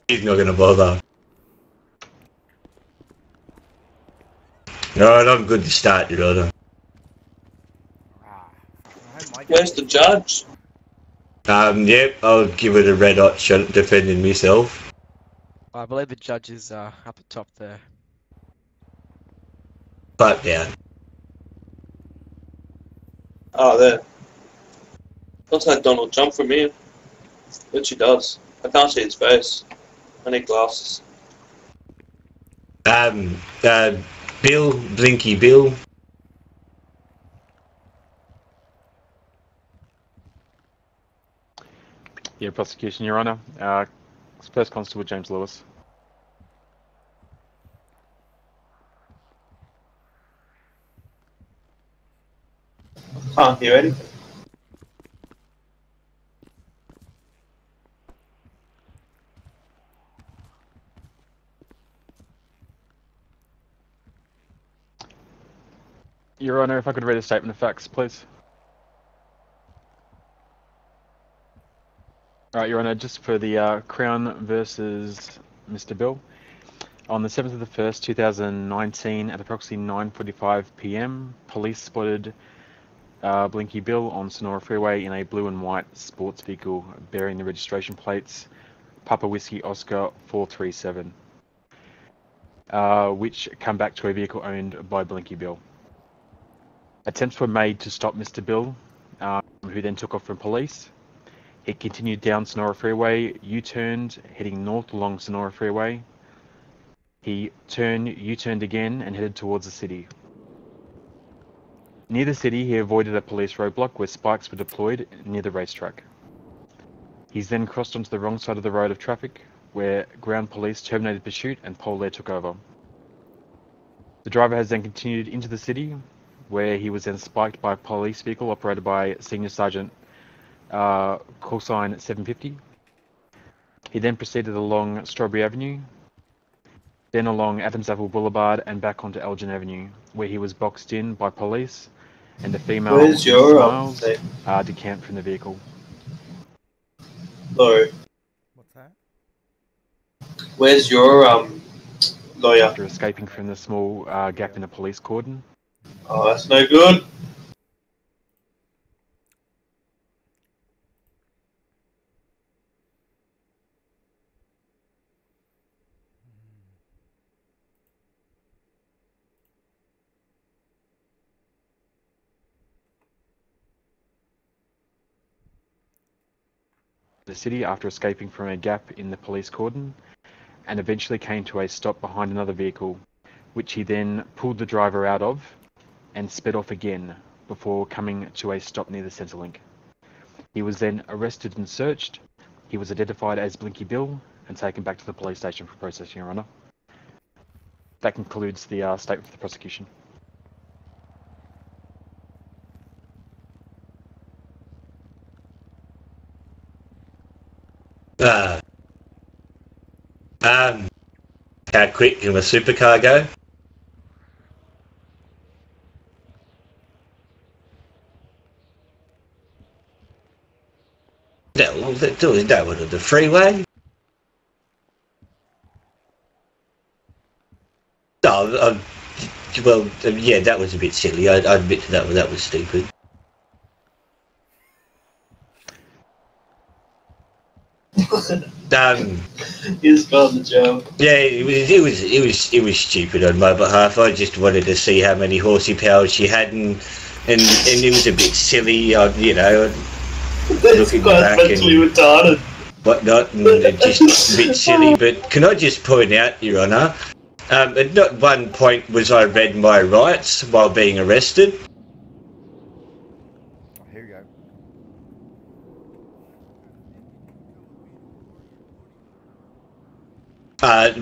He's not gonna bother. Alright, I'm good to start, Your Honour. Where's the judge? Yep, I'll give it a red hot shot at defending myself. I believe the judge is up the top there. Pipe down. Oh, there. Looks like Donald Trump from here. Which he does. I can't see his face. I need glasses. Bill, Blinky Bill. Yeah, prosecution, Your Honour. First Constable James Lewis. Can't hear anything. Your Honour, if I could read a statement of facts, please. Alright, Your Honour, just for the Crown versus Mr. Bill. On the 7th of the 1st, 2019, at approximately 9:45 PM, police spotted Blinky Bill on Sonora Freeway in a blue and white sports vehicle bearing the registration plates Papa Whiskey Oscar 437, which come back to a vehicle owned by Blinky Bill. Attempts were made to stop Mr. Bill, who then took off from police. He continued down Sonora Freeway, U-turned, heading north along Sonora Freeway. He U-turned again and headed towards the city. Near the city, he avoided a police roadblock where spikes were deployed near the racetrack. He's then crossed onto the wrong side of the road of traffic, where ground police terminated pursuit and Polair took over. The driver has then continued into the city, where he was then spiked by a police vehicle operated by Senior Sergeant call sign 750. He then proceeded along Strawberry Avenue, then along Adams Apple Boulevard and back onto Elgin Avenue, where he was boxed in by police and a female Where's your Smiles decamped from the vehicle. Lawyer. What's that? Where's your lawyer? After escaping from the small gap in the police cordon. Oh, that's no good. The city after escaping from a gap in the police cordon and eventually came to a stop behind another vehicle, which he then pulled the driver out of and sped off again before coming to a stop near the Centrelink. He was then arrested and searched. He was identified as Blinky Bill and taken back to the police station for processing, Your Honour. That concludes the statement for the prosecution. How quick can a supercar go? That was the freeway. No, well, yeah, that was a bit silly. I admit to that, that was stupid. He's got the job. Yeah, it was stupid on my behalf. I just wanted to see how many horsey powers she had, and it was a bit silly, you know. Looking back and retarded. Whatnot, and just a bit silly. But can I just point out, Your Honour, at not one point was I read my rights while being arrested. Oh, here you go.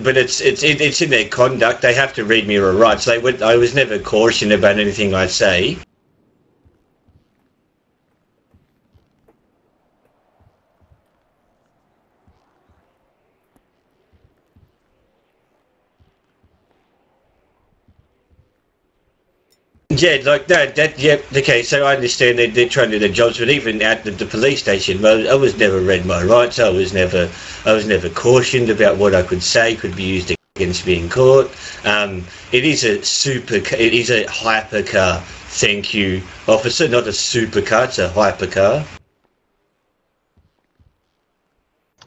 But it's in their conduct. They have to read me my rights. I was never cautioned about anything I say. Yeah, like that. Yeah, okay. So I understand they're trying to do their jobs, but even at the police station, I was never read my rights. I was never cautioned about what I could say could be used against me in court. It is a hypercar. Thank you, officer. Not a supercar. It's a hypercar.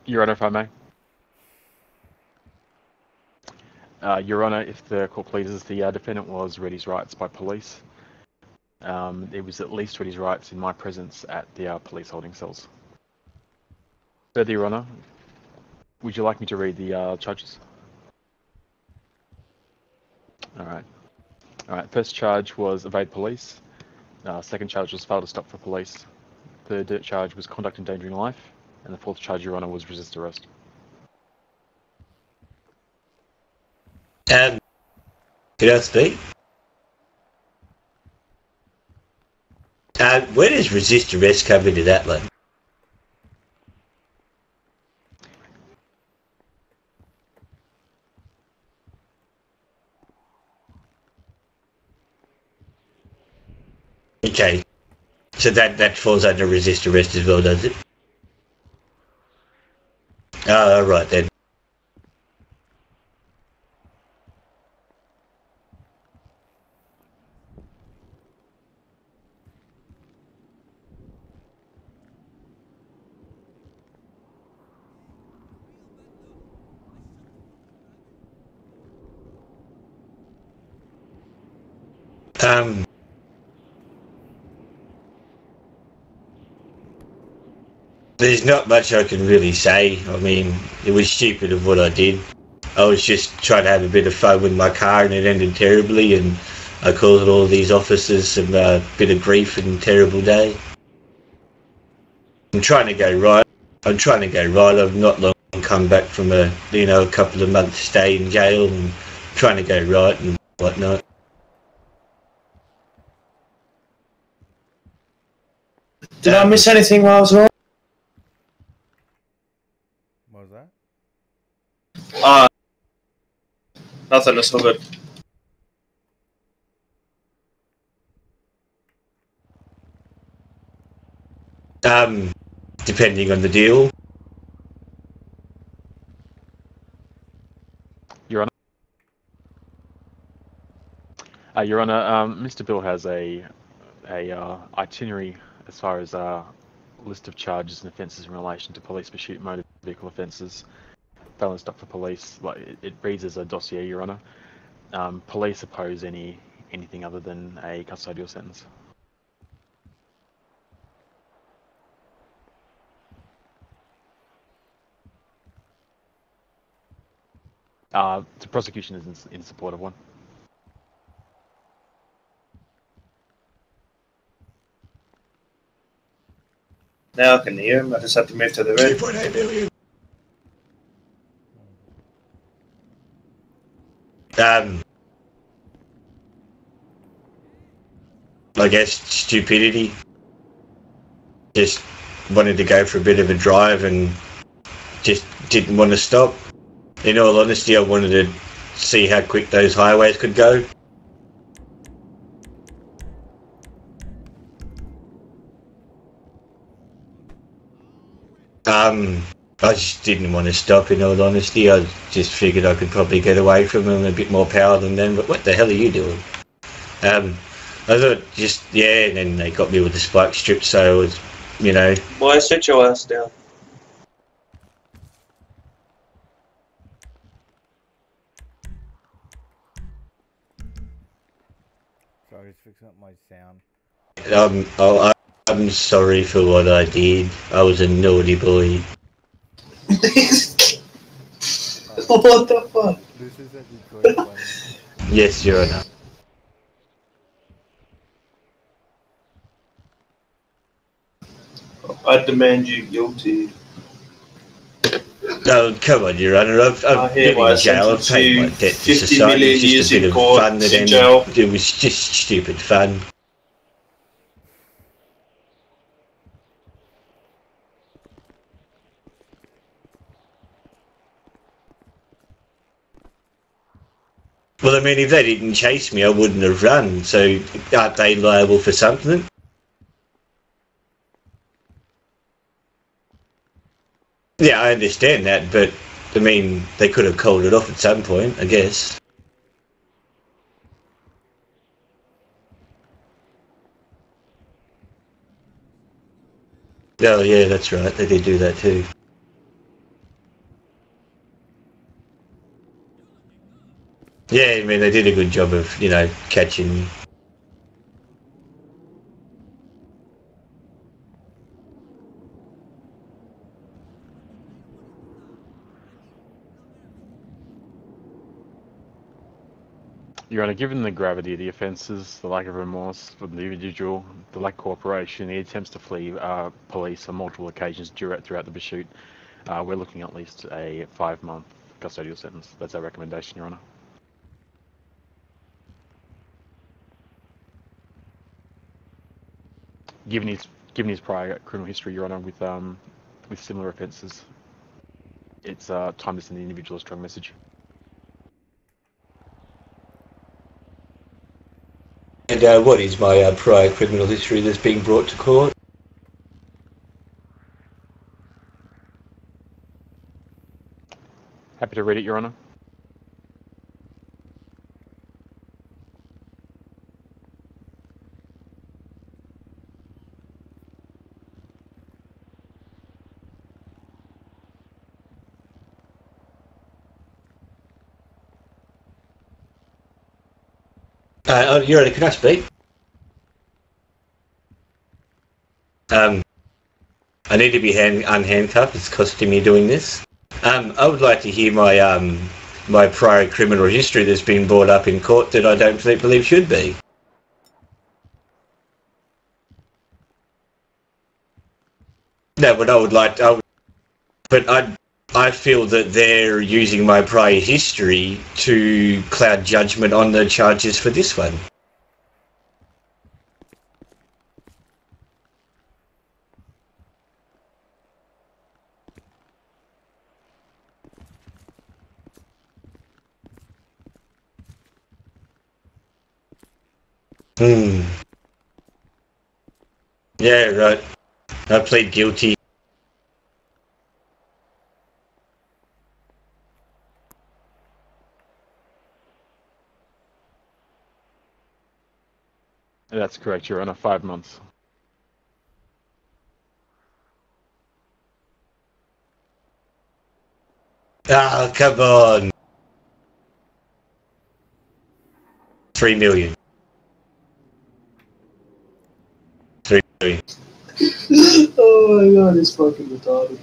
Your Honour, if I may. Your Honour, if the court pleases, the defendant was read his rights by police. It was at least read his rights in my presence at the police holding cells. Further, Your Honour, would you like me to read the charges? Alright. First charge was evade police. Second charge was fail to stop for police. Third charge was conduct endangering life. And the fourth charge, Your Honour, was resist arrest. Can I speak? Where does resist arrest come into that one? Okay, so that falls under resist arrest as well, does it? Oh, right then. There's not much I can really say. I mean, it was stupid of what I did. I was just trying to have a bit of fun with my car and it ended terribly, and I caused all these officers some bit of grief and terrible day. I'm trying to go right. I've not long come back from a couple of months stay in jail and trying to go right and whatnot. Did I miss anything while I was wrong? What was that? Nothing, it's all good. Depending on the deal. Your Honour. Your Honour, Mr. Bill has a itinerary as far as list of charges and offences in relation to police pursuit, motor vehicle offences, felon stop for police. Like it reads as a dossier, Your Honour. Police oppose anything other than a custodial sentence. The prosecution is in support of one. Now I can hear him. I just have to move to the red. 2.8 million. I guess stupidity. Just wanted to go for a bit of a drive and just didn't want to stop. In all honesty, I wanted to see how quick those highways could go. I just didn't want to stop, in all honesty. I just figured I could probably get away from them, a bit more power than them, but what the hell are you doing? I thought and then they got me with the spike strip, so it was, Why sit your ass down? Sorry, just fixing up my sound. I'm sorry for what I did. I was a naughty boy. What the fuck? This is a recording one. Yes, Your Honour. I demand you guilty. Oh, come on, Your Honour. I've been in jail. I've paid my debt to society. It's just a bit of fun that ended. It was just stupid fun. Well, I mean, if they didn't chase me, I wouldn't have run. So aren't they liable for something? Yeah, I understand that, but I mean, they could have called it off at some point, I guess. Oh yeah, that's right. They did do that too. Yeah, I mean, they did a good job of, you know, catching me. Your Honor, given the gravity of the offences, the lack of remorse for the individual, the lack of cooperation, the attempts to flee police on multiple occasions throughout the pursuit, we're looking at least a 5-month custodial sentence. That's our recommendation, Your Honor. Given his prior criminal history, Your Honor, with similar offences, it's time to send the individual a strong message. And what is my prior criminal history that's being brought to court? Happy to read it, Your Honor. Your Honor, can I speak? I need to be unhandcuffed. It's costing me doing this. I would like to hear my my prior criminal history that's been brought up in court that I don't believe should be. No, but I would like to, I feel that they're using my prior history to cloud judgment on the charges for this one. Yeah, right. I plead guilty. That's correct, Your Honor. 5 months. Ah, come on. 3 million. 3 million. Oh my god, it's fucking retarded.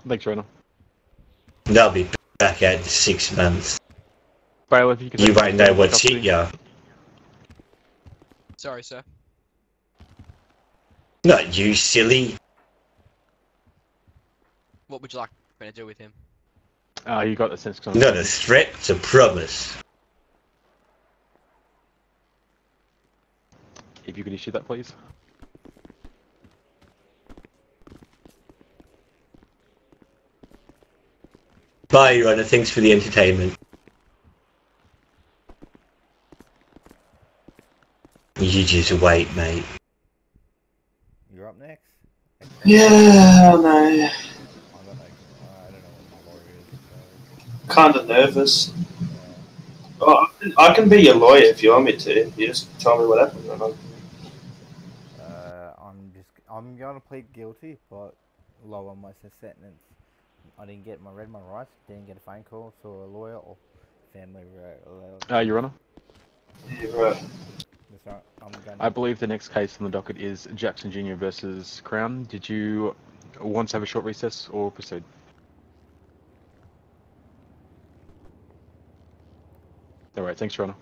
Thanks, Your Honor. They'll be back out in 6 months. Bailiff, you can... You won't know what's hit ya. Sorry, sir. Not you, silly. What would you like me to do with him? You got the sense... Not a threat, it's a promise. If you could issue that, please. Bye, Your Honor. Thanks for the entertainment. You just wait, mate. You're up next. Yeah, I know. I don't know what my lawyer is. Kind of nervous. Oh, I can be your lawyer if you want me to. You just tell me what happened. I'm gonna plead guilty, but lower my sentence. I didn't get read my rights. Didn't get a phone call to a lawyer or family. Your Honor. Yeah, right. That's I'm going. I believe the next case on the docket is Jackson Jr. versus Crown. Did you want to have a short recess or proceed? Alright, thanks, Your Honour.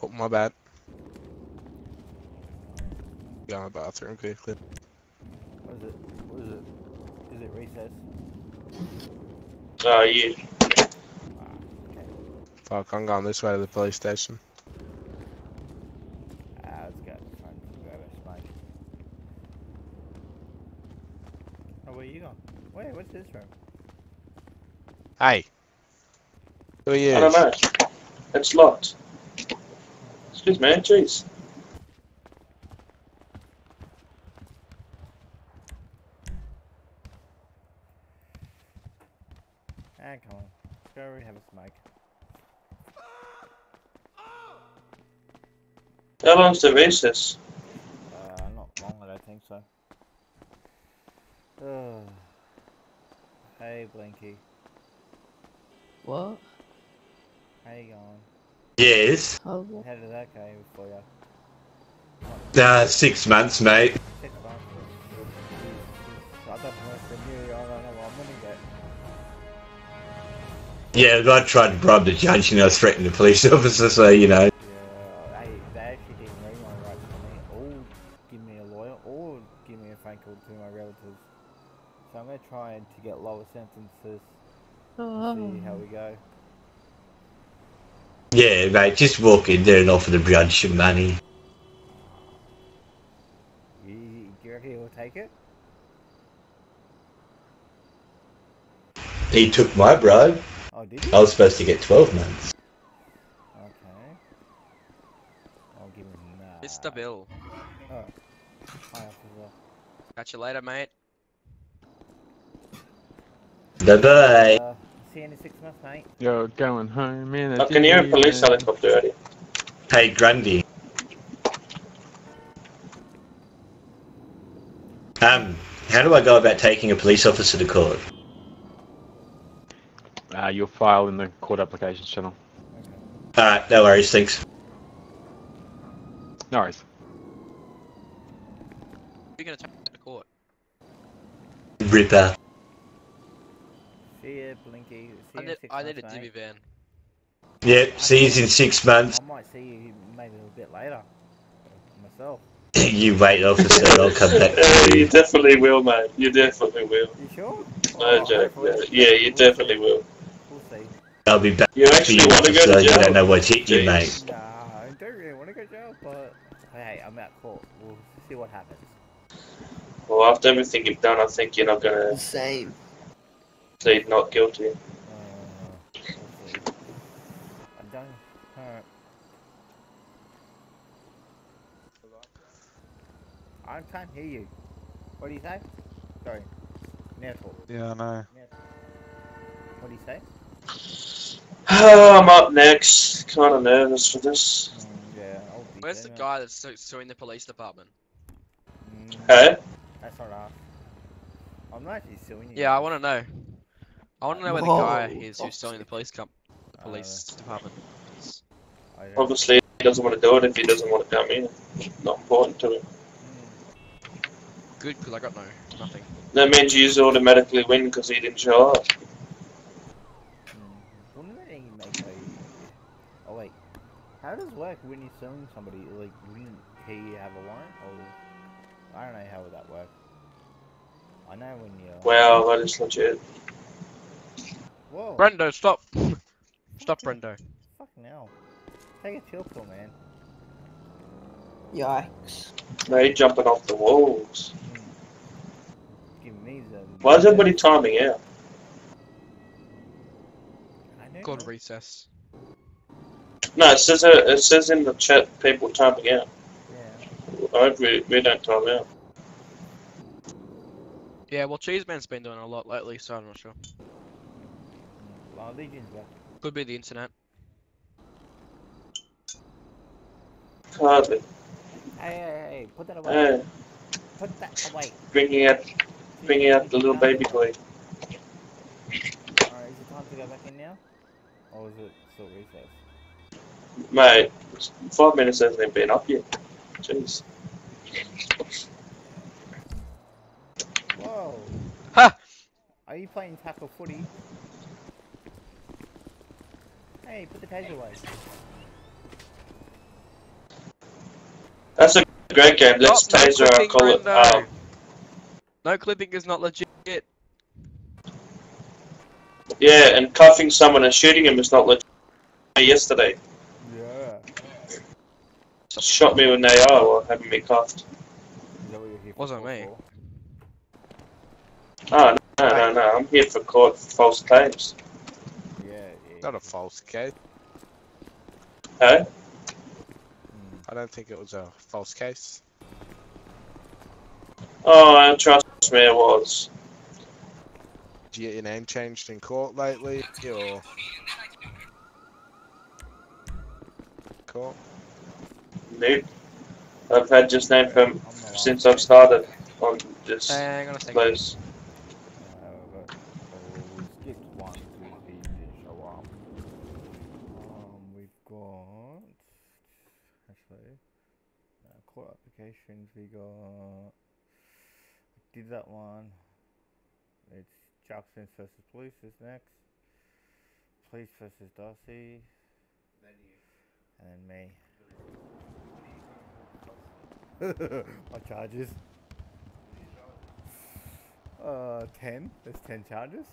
Oh, my bad. Got my bathroom quickly. What is it? What is it? Is it recess? Yeah. Okay. Fuck, I'm going this way to the police station. Let's go. Try and grab a smoke. Oh, where you going? Wait, what's this room? Hey! Who are you? I don't know. It's locked. Excuse me, jeez. Come on. Let's go and have a smoke. How long's the recess? Not long, I don't think so. Hey, Blinky. What? How you going? Yes. How? How did that go for you? 6 months, mate. 6 months. I don't know if they knew. I don't know what I'm gonna get. Yeah, I tried to bribe the judge and I threatened the police officer, so you know. Yeah, they actually didn't read my rights for me, or give me a lawyer, or give me a phone call to my relatives. So I'm gonna try to get lower sentences. See how we go. Yeah, mate, just walk in there and offer the judge some money. Do you reckon he'll take it? He took my bribe. Oh, did you? I was supposed to get 12 months. Okay. I'll give him that. Mr. Bill. Oh. Hi, officer. Catch you later, mate. Bye-bye. See you in 6 months, mate. You're going home in a I can hear a police helicopter already. Hey, Grundy. How do I go about taking a police officer to court? You'll file in the court applications channel. Alright, no worries, thanks. No worries. You're gonna take it to court. Ripper. See ya, Blinky. See I you in need, 6 I months, need a mate. divvy van. Yep, see you in 6 months. I might see you maybe a bit later. Myself. You wait, officer, I'll come back to You you. definitely will, mate. You definitely will. You sure? No joke. Hopefully. Yeah, you definitely will. We'll see. I'll be back You for actually you, want to go officer. to You jail? don't know what's hit you, Jeez. mate. Nah, I don't really want to go to jail, but hey, I'm out court. We'll see what happens. Well, after everything you've done, I think you're not gonna Same. plead not guilty. We'll see. I don't. I can't hear you. What do you say? Sorry. Now talk. Yeah, I know. What do you say? I'm up next. Kind of nervous for this. Yeah, I'll be Where's the there. guy that's suing the police department? Hey? That's not us. I'm not actually suing you. Yeah, I want to know. I want to know where the Whoa. guy is who's suing the police department. I don't- Obviously, he doesn't want to do it if he doesn't want to come in. Not important to him. Good, because I got nothing. That means you automatically win because he didn't show up. Wouldn't that make a... Oh wait, how does it work when you're suing somebody? Like, wouldn't he have a warrant? Or... I don't know how that works. I know when you're... Wow, that is legit. Whoa! Brendo, stop! Stop, Brendo. Fucking hell. Take a chill pill, man. Yikes. No, he's jumping off the walls. Give me the... Why is everybody timing out? I know. Called recess. No, it says in the chat people timing out. Yeah. We don't time out. Yeah, well, Cheeseman's been doing a lot lately, so I'm not sure. Well, Legion's back. Could be the internet. Hardly. Hey, put that away. Hey, Put that away. bringing out the little baby toy. Alright, to go back in now? Or is it still recess? Mate, 5 minutes hasn't even been up yet. Jeez. Whoa! Ha! Are you playing tackle footy? Hey, put the taser away. That's a great game. Let's Stop, no taser our clipping, call Brendo. No clipping is not legit. Yeah, and cuffing someone and shooting him is not legit. Yesterday, Yeah. shot me with an AR while having me cuffed. Is that what you're here for? Wasn't court me. for? Oh, no. I'm here for court for false claims. Yeah. Not a false case. Hey? I don't think it was a false case. Oh, trust me, it was. Did you get your name changed in court lately, or court? Nope. I've had just name from I'm the last since I've case. started on this Hang on a second. place. We skipped one because he didn't show up. We've got actually court applications. We got did that one. It's Jackson versus Police is next. Police versus Darcy. And then me. My charges. 10. There's 10 charges.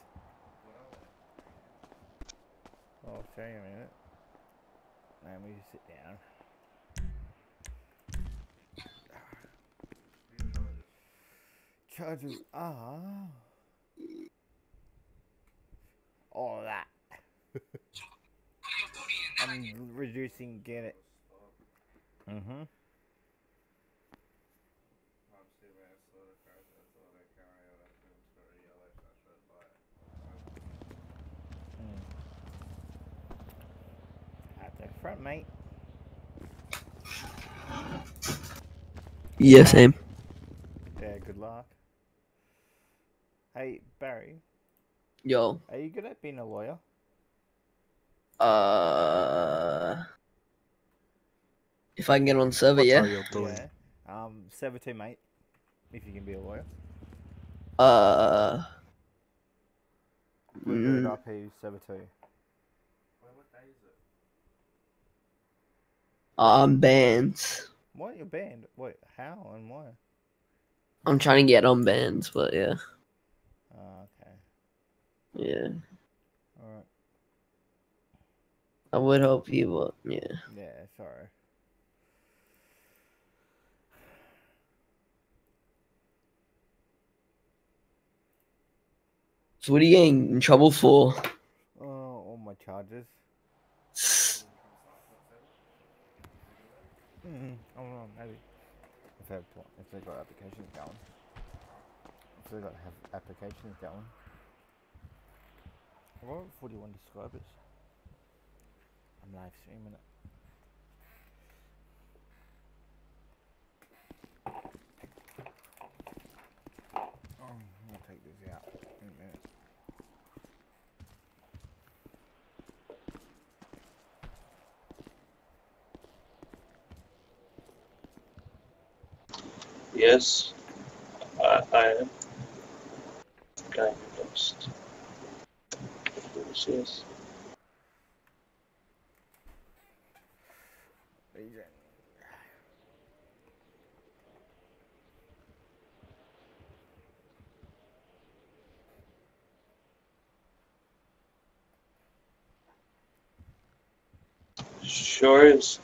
Oh, I'll show you in a minute. And we just sit down. Charges are all that. I'm reducing get it. Mm-hmm. At the front, mate. Yeah, same. Yeah, good luck. Hey, Barry, Yo. are you good at being a lawyer? If I can get on server, What yeah. are you doing? Yeah. Server 2, mate. If you can be a lawyer. We'll do it up here, server 2. I'm banned. What? You're banned? Wait, how and why? I'm trying to get on bans, but yeah. Oh, okay. Yeah. Alright. I would help you, but yeah. Yeah, sorry. So what are you getting in trouble for? All my charges. Oh no, maybe. If they've got applications going. If they've got applications going. What 41 subscribers? I'm live streaming it. I'll take this out in a minute. Yes, I am. Okay, lost. Yes. Sure is.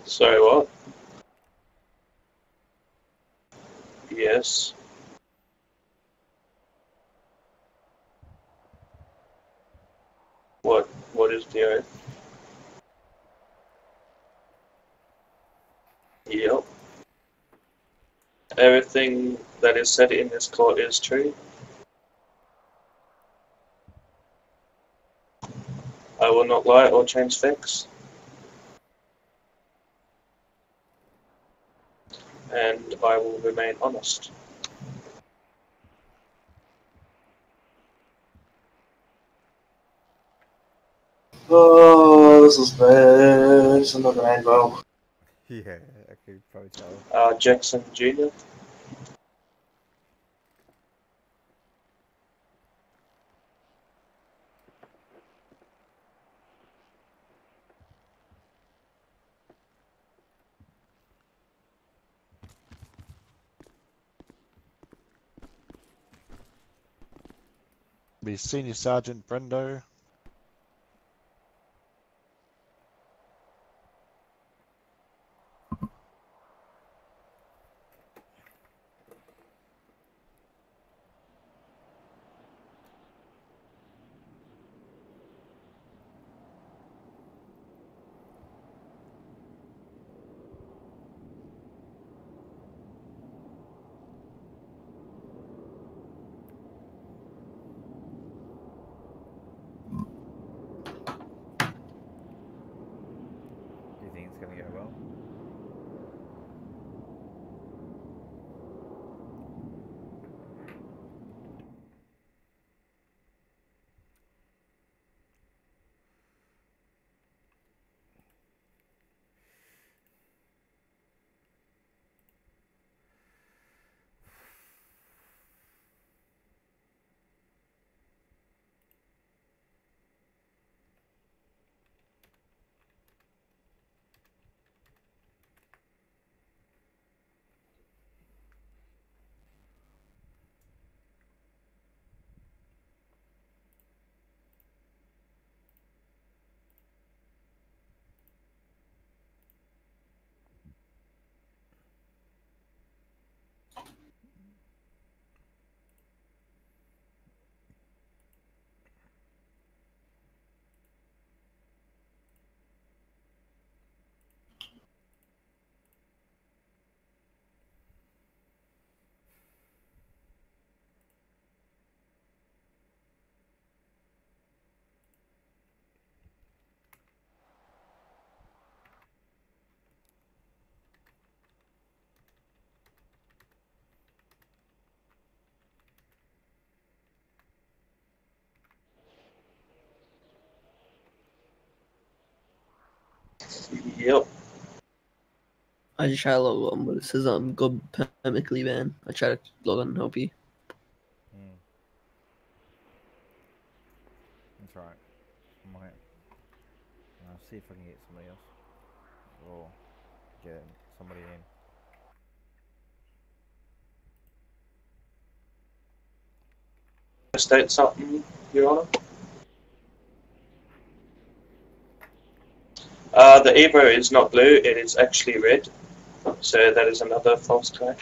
Sorry, what? Yes. What is the oath? Yep. Everything that is said in this court is true. not lie or change facts. And I will remain honest. Oh, this is bad. This is not going to end well. Yeah, I could probably tell. Jackson Jr. Be Senior Sergeant Brendo. Do you think it's gonna go well? Yep. I just try to log on, but it says go permanently banned. I try to log on and help you. That's right. Might. I'll see if I can get somebody else. Or get somebody in. State something, Your Honor? The Evo is not blue, it is actually red. So that is another false claim.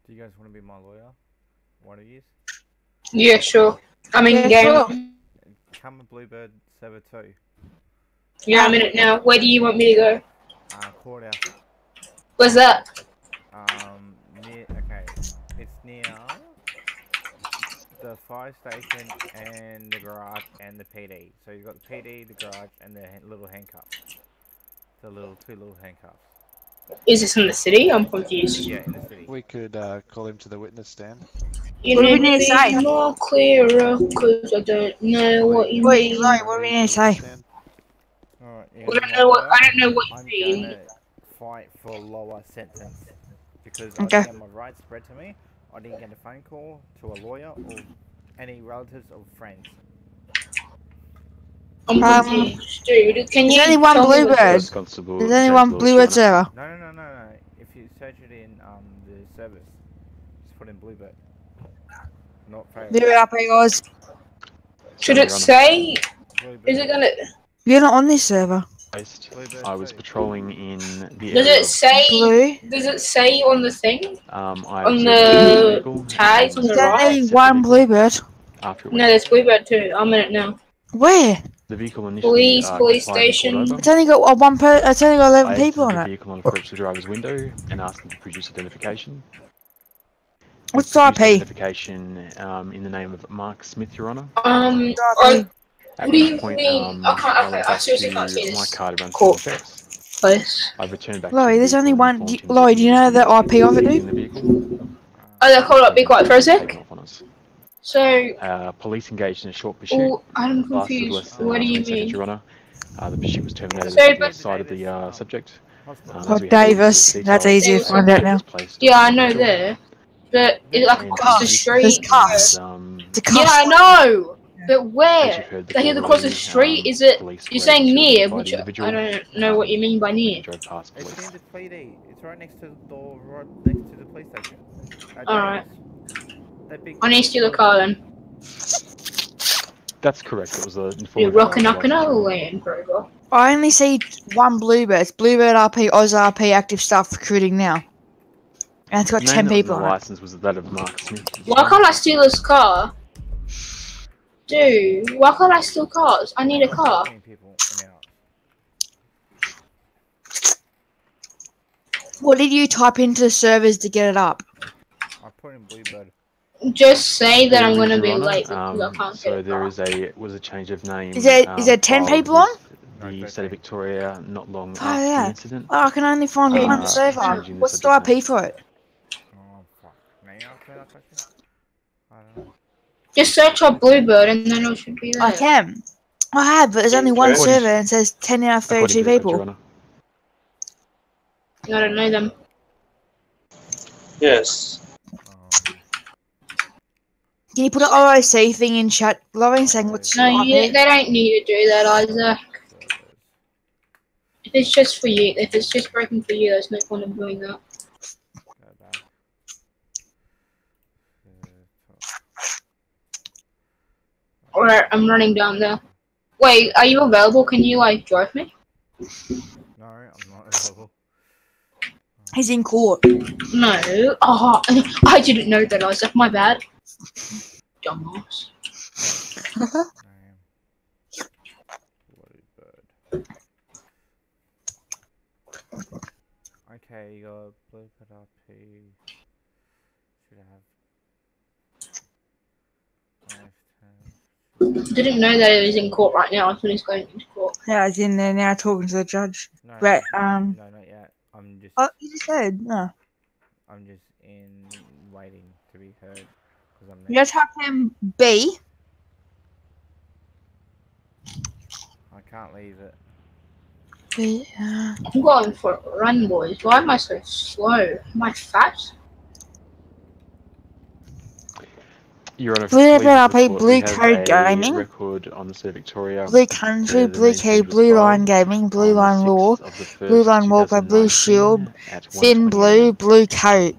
Do you guys want to be my lawyer? One of you? Yeah, sure. I'm in game. Come to Bluebird server 2. Yeah, I'm in it now. Where do you want me to go? Courthouse. Where's that? Okay. It's near the fire station and the garage and the PD. So you've got the PD, the garage, and the little handcuffs. The two little handcuffs. Is this in the city? I'm confused. Yeah, in the city. We could call him to the witness stand. You What do we need need to say? to be more clearer, because I don't know what you Wait, mean. right, what do we need to say? Alright, yeah, I don't know what I'm you mean. gonna fight for a lower sentence because Okay. I didn't get my rights spread to me. I didn't get a phone call to a lawyer or any relatives or friends. I'm confused, dude. Can you Is anyone tell me what- Bluebird? Constable Is anyone James Bluebird Walsh, Your Honour. server? No. If you search it in the service, just put in Bluebird. Not fair. Leave it up, hey guys. Should Sorry, it Your Honour. say? Bluebird. Is it gonna? You're not on this server. Based. Bluebird I was too. patrolling in the Does area it say? Blue. Does it say on the thing? I On observed the a vehicle tags on and the There's right? only set the one vehicle Bluebird. after it No, went. there's Bluebird too. I'm in it now. Where? The vehicle initially Police complied and pulled station. over. It's only got one per. It's only got 11 I people exited on the it. vehicle and approached the driver's window and asked him to produce identification. He What's the produced IP? identification in the name of Mark Smith, Your Honour. I, At what do you which point, mean? I can't. I Okay, went I back seriously can't see to my this. car to run through Cool. the checks. Place. I returned back Laurie, to the there's only vehicle and one. informed him Laurie, that do you know the IP of it, in dude? the vehicle. Oh, they hold up. Be quiet for a sec. Taken off on us. So, Police engaged in a short pursuit. oh, I'm Lasted confused. less than What do you 20 seconds, mean? Your Honour. The pursuit was terminated So, at the but- side of the subject. Hospital. As Oh, we had Davis. details, That's easy to Davis. find out now. was placed Yeah, I on know patrol. there. But is it like And across the this street? There's cuffs. is, The Yeah, cuffs. I know. But as where? you've heard Like either before, across the really, street? Is it? police You're were saying near, identified the which individual, I don't know what you mean by when he near. drove past It's police. in the PD. It's right next to the door, right next to the police station. Alright. That big. I need to steal the car then. That's correct. It was a You're informative rocking driver up in a license. Land Rover. I only see one Bluebird. It's Bluebird RP, Oz RP, active staff recruiting now. And it's got The name 10 that was people on the on it. license was that of Mark Smith. Why can't I steal this car? Dude, why can't I steal cars? I need a car. 15 people in out. What did you type into the servers to get it up? I put in Bluebird. Just say that There I'm is, gonna Your be Honour. late because I can't So get a there car. is a change of name. Is there 10 filed people with on? No, the 13. state of Victoria not long Oh, after yeah. the incident. Oh, I can only find Yeah. one server. changing the What's the subject IP name. for it? Oh fuck. May I answer that question? I don't know. Just search up Bluebird and then it should be there. I can. I have, but there's only one According- server and it says 10 out of According 32 to the court, Your people. Honour. I don't know them. Yes. Can you put an OIC thing in chat, Laurie, saying what's No, your you, IP? they don't need to do that, Isaac. If it's just for you, if it's just broken for you, there's no point in doing that. Go back. Alright, I'm running down there. Wait, are you available? Can you, like, drive me? No, I'm not available. He's in court. No. Oh, I didn't know that, Isaac. My bad. Dumbass. Bluebird. Okay, you got Bluebird RP. Should have. Didn't know that it was in court right now. I thought he's going into court. Yeah, he's in there now talking to the judge. No, Right, no, not yet. I'm just. Oh, you just said, no. I'm just in waiting to be heard because I'm. You type in B. I can't leave it. B, I'm going for a run, boys. Why am I so slow? Am I fat? Your Honour, Blue please RP, report Blue we have Code a Gaming. record on the state of Victoria. Blue Country, The Blue name Key, change was Blue Line filed Gaming, Blue on the Line 6th Law, of the 1st, Blue Line Walker, Blue 2019 Shield, at Thin 1:20 Blue, AM. Blue Coat.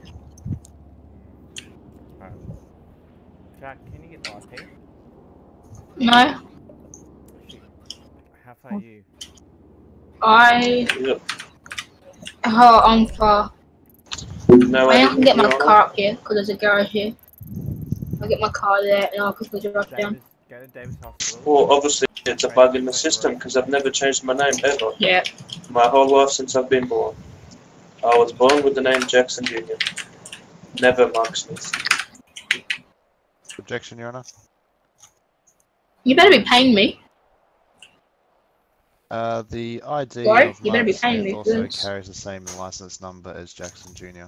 Jack, can you get the IP? No. Shit. How far are you? Yep. Oh, I'm far. No, I can get my Your Honour. car up here because there's a garage here. I'll get my car there and I'll quickly drive down. Davis, go to Davis Hospital. Well, obviously it's a bug in the system because I've never changed my name ever. Yeah. My whole life since I've been born. I was born with the name Jackson Jr. Never Mark Smith. Objection, Your Honour. You better be paying me. The ID Why? of You better Mark be paying Smith me for also this. carries the same license number as Jackson Jr.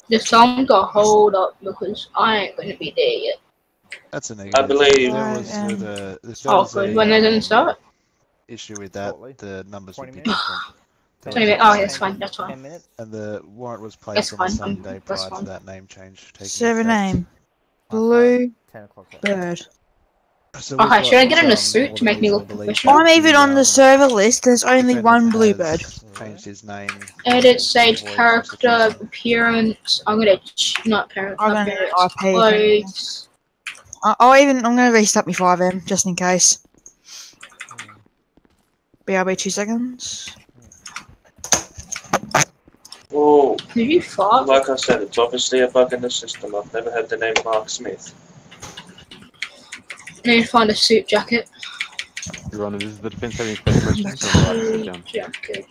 Just tell them to hold up because I ain't gonna be there yet. That's a negative. believe- If there Right, was, if there Oh, was good. a When they're gonna start? issue with that, Shortly. the numbers would 20 be minutes? different. 20 minutes. Oh, yeah, that's fine. That's 10 fine. minutes? And the warrant was That's placed on the fine, same day that's prior to fine. that name change taking Server effect. name, Blue 10 o'clock. Bird. So Okay, we've should I got, get in a all suit the to make me reason look believe professional? that I'm even on the server list, there's only defendant one has Bluebird. Changed his name. Edit, stage, Avoid character, prosecution. appearance. I'm gonna not parents, I'm not gonna parents. IP. Clothes. I'm gonna restart my 5M just in case. BRB 2 seconds. Well, Did you fart? like I said, it's obviously a bug in the system. I've never had the name Mark Smith. Need to find a suit jacket. Your Honour, this is the defence having further questions. So I'm allowed to sit down. Jacket.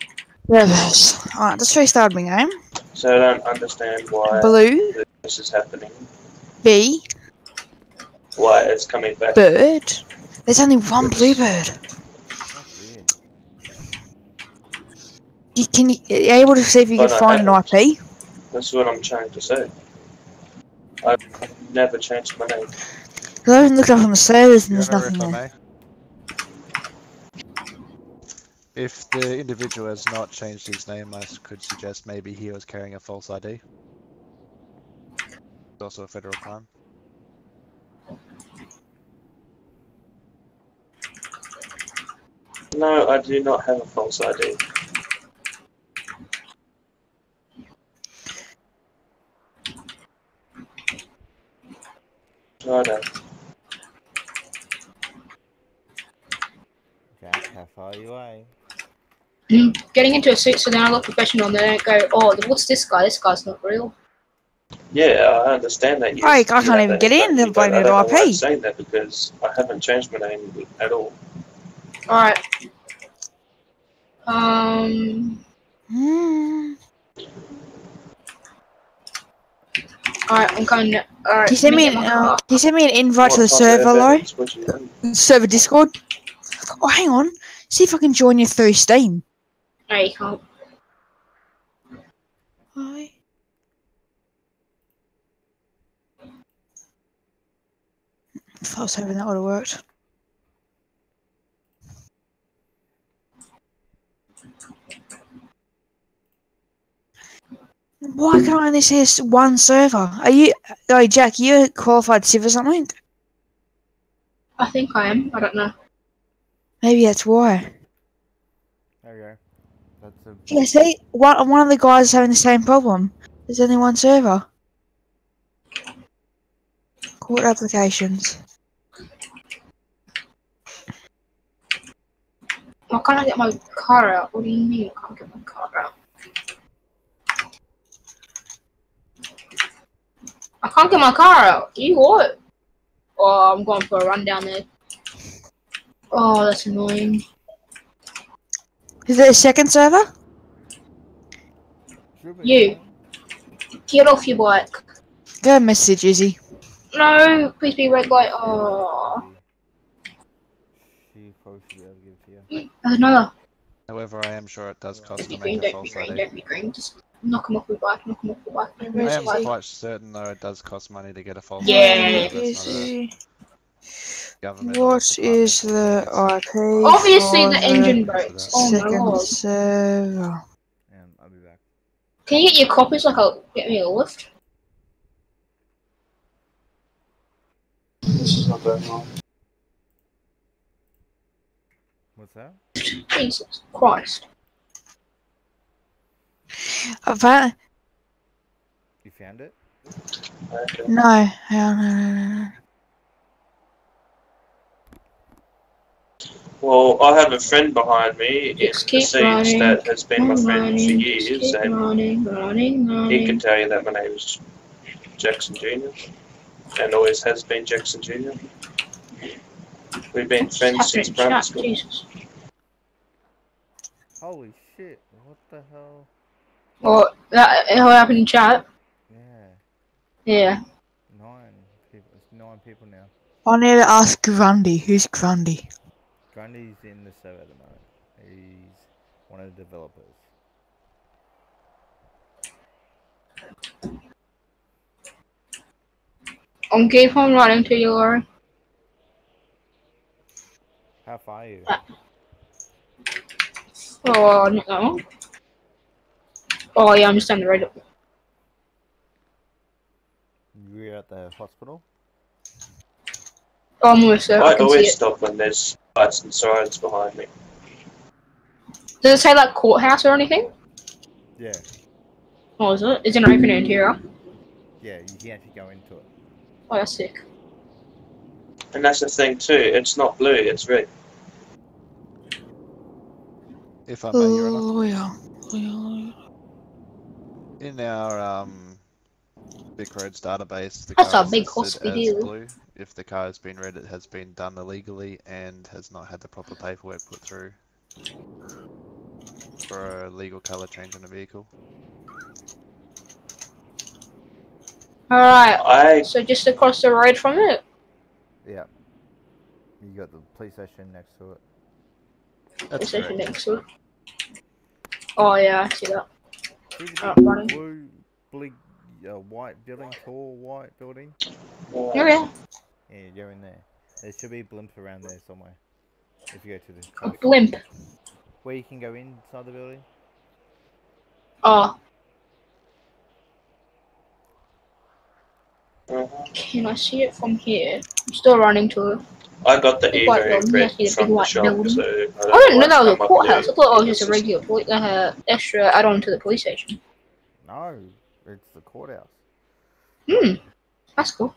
Reverse. Alright, just restart my game. So I don't understand why Blue, this is happening. B, Why it's coming back. bird. There's only one bluebird. That's weird. Are you able to see if you Oh, can no, find an I- IP? That's what I'm trying to say. I've never changed my name. Because I haven't looked up on the servers and Your there's Honour, nothing if I there. may. If the individual has not changed his name, I could suggest maybe he was carrying a false ID. It's also a federal crime. No, I do not have a false ID. Righto. Jack, how far are you away? Getting into a suit so then I look professional and they don't go, oh, what's this guy? This guy's not real. Yeah, I understand that. Hey, I can't even get in, they're blaming I it don't know why I'm IP. saying that because I haven't changed my name at all. Alright. Hmm. Alright, I'm coming. Alright. Can you send me an invite to the What type of server, Lo? evidence would you need? Server Discord? Oh, hang on. See if I can join you through Steam. No, you can't. Hi. If I was hoping that would have worked. Why can't I only see one server? Are you... Oh, Jack, you a qualified civ or something? I think I am. I don't know. Maybe that's why. There we go. That's a. Yeah, see? One of the guys is having the same problem. There's only one server. Court applications. Why can't I get my car out? What do you mean I can't get my car out? I can't get my car out. You what? Oh, I'm going for a run down there. Oh, that's annoying. Is there a second server? Should be You. fine. Get off your bike. Go message Izzy. No, please be red light. Oh, She probably should be able to give it to you. there's another. However, I am sure it does cost Be to green, make a don't be false green, ID. don't be green. Just knock him off your bike, knock him off your bike. I Where's am Izzy? quite certain though it does cost money to get a false Yeah. ID. That's not a Izzy. government What is department. the IP? Obviously for the engine breaks. Oh my second lord. server? I'll be back. Can you get your copies like I'll get me a lift? This is not going on. What's that? Jesus Christ. You found it? Okay. No. No. Well, I have a friend behind me in Just the keep Siege running. that has been my friend for Running, years, just keep and running. he can tell you that my name is Jackson Jr. and always has been Jackson Jr. We've been friends since primary school. Jesus. Holy shit! What the hell? Well, that happened in chat. Yeah, Yeah. 9 people. It's 9 people now. I need to ask Grundy. Who's Grundy? Grundy's in the server at the moment. He's one of the developers. I'm keep on running to you, Laurie. How far are you? Oh, not that one. Oh yeah, I'm just down the road. You're at the hospital? Oh, I'm almost there. I I can see always it. stop when there's lights and sirens behind me. Does it say like courthouse or anything? Yeah. Oh, is it? Is it an open interior? Yeah, you can actually go into it. Oh, that's sick. And that's the thing too. It's not blue. It's red. If I may, Your Honour. Lawyer. In our Vic Roads database, the That's car a is big listed hospital. as blue. If the car has been red, it has been done illegally and has not had the proper paperwork put through for a legal colour change on a vehicle. Alright, so just across the road from it? Yeah. You got the police station next to it. Police station next to it. Oh yeah, I see that. See the Oh, big running. blue, white building, tall white building? Oh yeah. Yeah, you go in there. There should be blimps around there somewhere. If you go to the... A blimp? Where you can go inside the building? Oh. Can I see it from here? I'm still running to it. I got the White Evo building, red I see the from big the white shop, building. so I didn't know that was a come up courthouse. I blue thought it was in just the a regular extra add-on to the police station. No, it's the courthouse. Hmm, that's cool.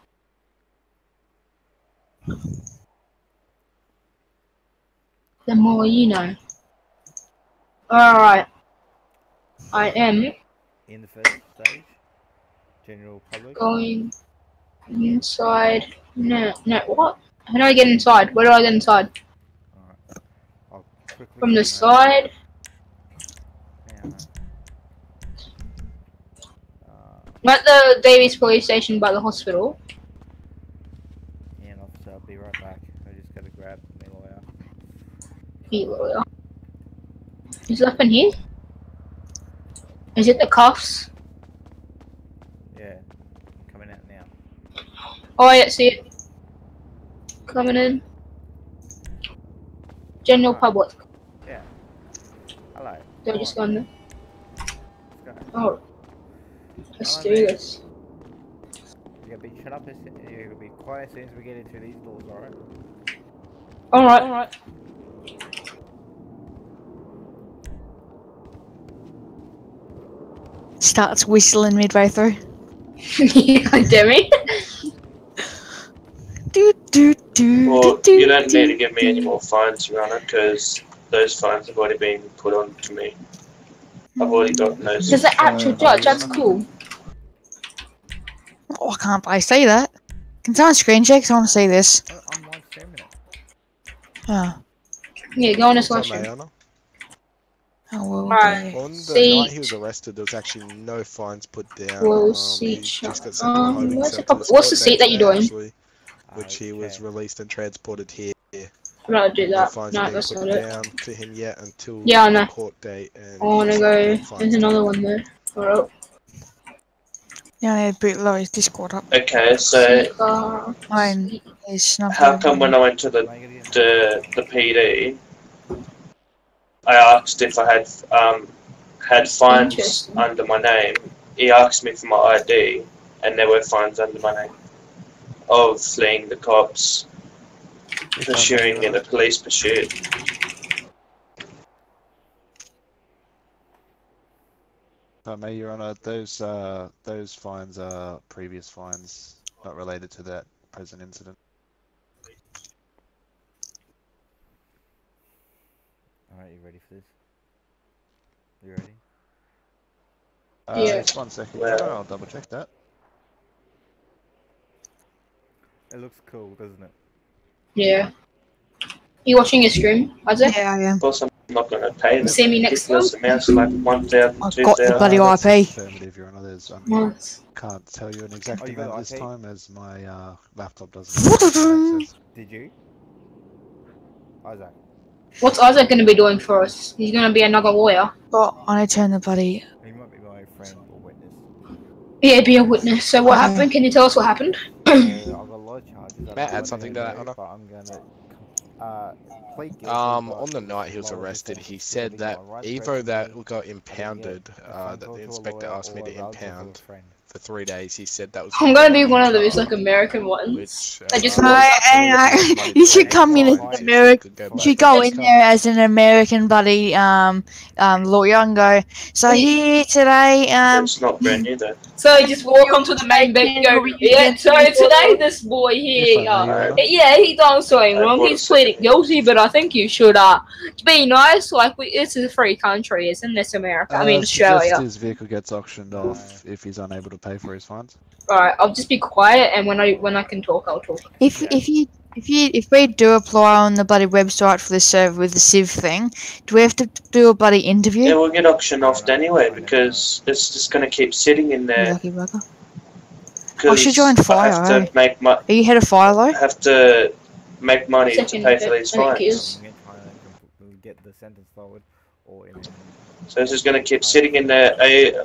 The more you know. Alright. I am In the first stage? General public? going inside. No, what? How do I get inside? Where do I get inside? Alright. I'll quickly From the go side? now. I'm at the Davies police station by the hospital. Yeah, officer, I'll be right back. I just gotta grab my lawyer. Hey, lawyer. Is it up in here? Is it the cuffs? Yeah, I'm coming out now. Oh, yeah, see it. Coming in. General public. Yeah. Hello. They're just going there. Let's go. Oh. Let's Hello, do mate. this. You gotta be shut up. You gotta be quiet as soon as we get into these doors, alright? Alright. Starts whistling midway through. God damn it. Well, you don't need to give me any more fines, Your Honour, because those fines have already been put on to me. I've already gotten those. There's an actual judge, that's cool. Oh, I can't I say that. Can someone screen check? I want to see this. I'm live streaming it. Oh. Yeah, go on this What's one up, stream. Mayana? Oh, well, Right. On the See- night he was arrested, there was actually no fines put down. We'll he see. just got sent to a holding What's cell the to pub- what's the spot seat that next you're day, doing? actually, which he was released and transported here. I'm not do No that. fines No, have been that's put not it. down to him yet until Yeah, I the know. court date. And I wanna no go. fines There's another one there. Alright. Yeah, I need to boot Laurie's Discord up. Okay, so Mine is not. how come when I went to the PD, I asked if I had fines Interesting. under my name. He asked me for my ID, and there were fines under my name of fleeing the cops, pursuing in a police pursuit. May, Your Honour, those fines are previous fines, not related to that present incident. Alright, you ready for this? You ready? Yeah. Just 1 second, Well- I'll double check that. It looks cool, doesn't it? Yeah. You watching your stream, Isaac? Yeah, I am. Of course, I'm not going to pay them. See me next ridiculous amounts like 1,000, I've got the 2,000. bloody That's IP. affirmative, Your Honour. There's, Nice. can't tell you an exact Oh, you got amount this IP? time as my laptop doesn't have access. Did you? Isaac. What's Isaac gonna be doing for us? He's gonna be another lawyer. Oh, I need to turn the bloody. He might be my friend or witness. Yeah, be a witness. So what happened? Can you tell us what happened? I've got a lot of charges. May I add something to that, Honor? But I'm gonna plead guilty, On but the night he was lower arrested, offense he for said giving that my rights Evo breaking that me, got I impounded, didn't get a phone that call the to a inspector lawyer asked me or to a relative or a impound, friend. for 3 days. He said that was. I'm gonna be one of those like American ones. Which, I just You should come in as an American. You should go in there as an American bloody lawyer and go. So here today, It's not brand new though. So just walk onto the main bench and go, yeah, so today this boy here, yeah, he done something wrong, he's pleading guilty, but I think you should, be nice, like, it's a free country, isn't this America? I mean, Australia. His vehicle gets auctioned off if he's unable to pay for his fines. Alright, I'll just be quiet, and when I can talk, I'll talk. If we do apply on the bloody website for the server with the Civ thing, do we have to do a bloody interview? Yeah, we'll get auctioned off anyway because it's just going to keep sitting in there. Lucky bugger. I should join Fire. I have to make Are you head of Fire though? I have to make money to pay for these fines. Get the sentence forward, or So this is going to keep sitting in there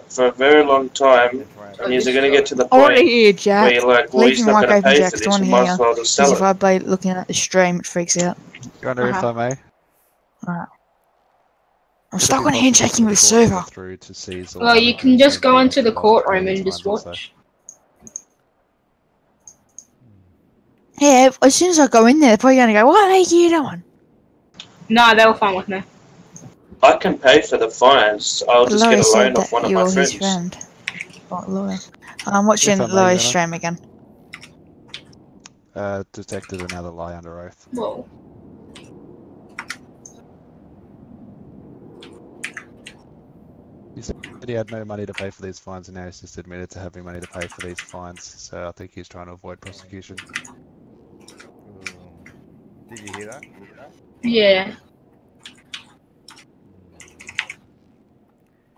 for a very long time, and you're going to get to the I want point to hear Jack. where you're like, well, he's Leave your not mic going to open, pay Jack. for I this, want you to might hear. as well just Because sell if it. I be looking at the stream, it freaks out. Go under info, mate. Alright. I'm stuck on handshaking with the server. Through to seize Well, you can just go into the courtroom and just watch. Yeah, as soon as I go in there, they're probably going to go, what are you doing? No, they were fine with me. I can pay for the fines. I'll just get a loan off one of my friends. Friend. What lawyer? I'm watching Lois stream again. Detected another lie under oath. Whoa. He said he had no money to pay for these fines, and now he's just admitted to having money to pay for these fines. So I think he's trying to avoid prosecution. Did you hear that? Yeah.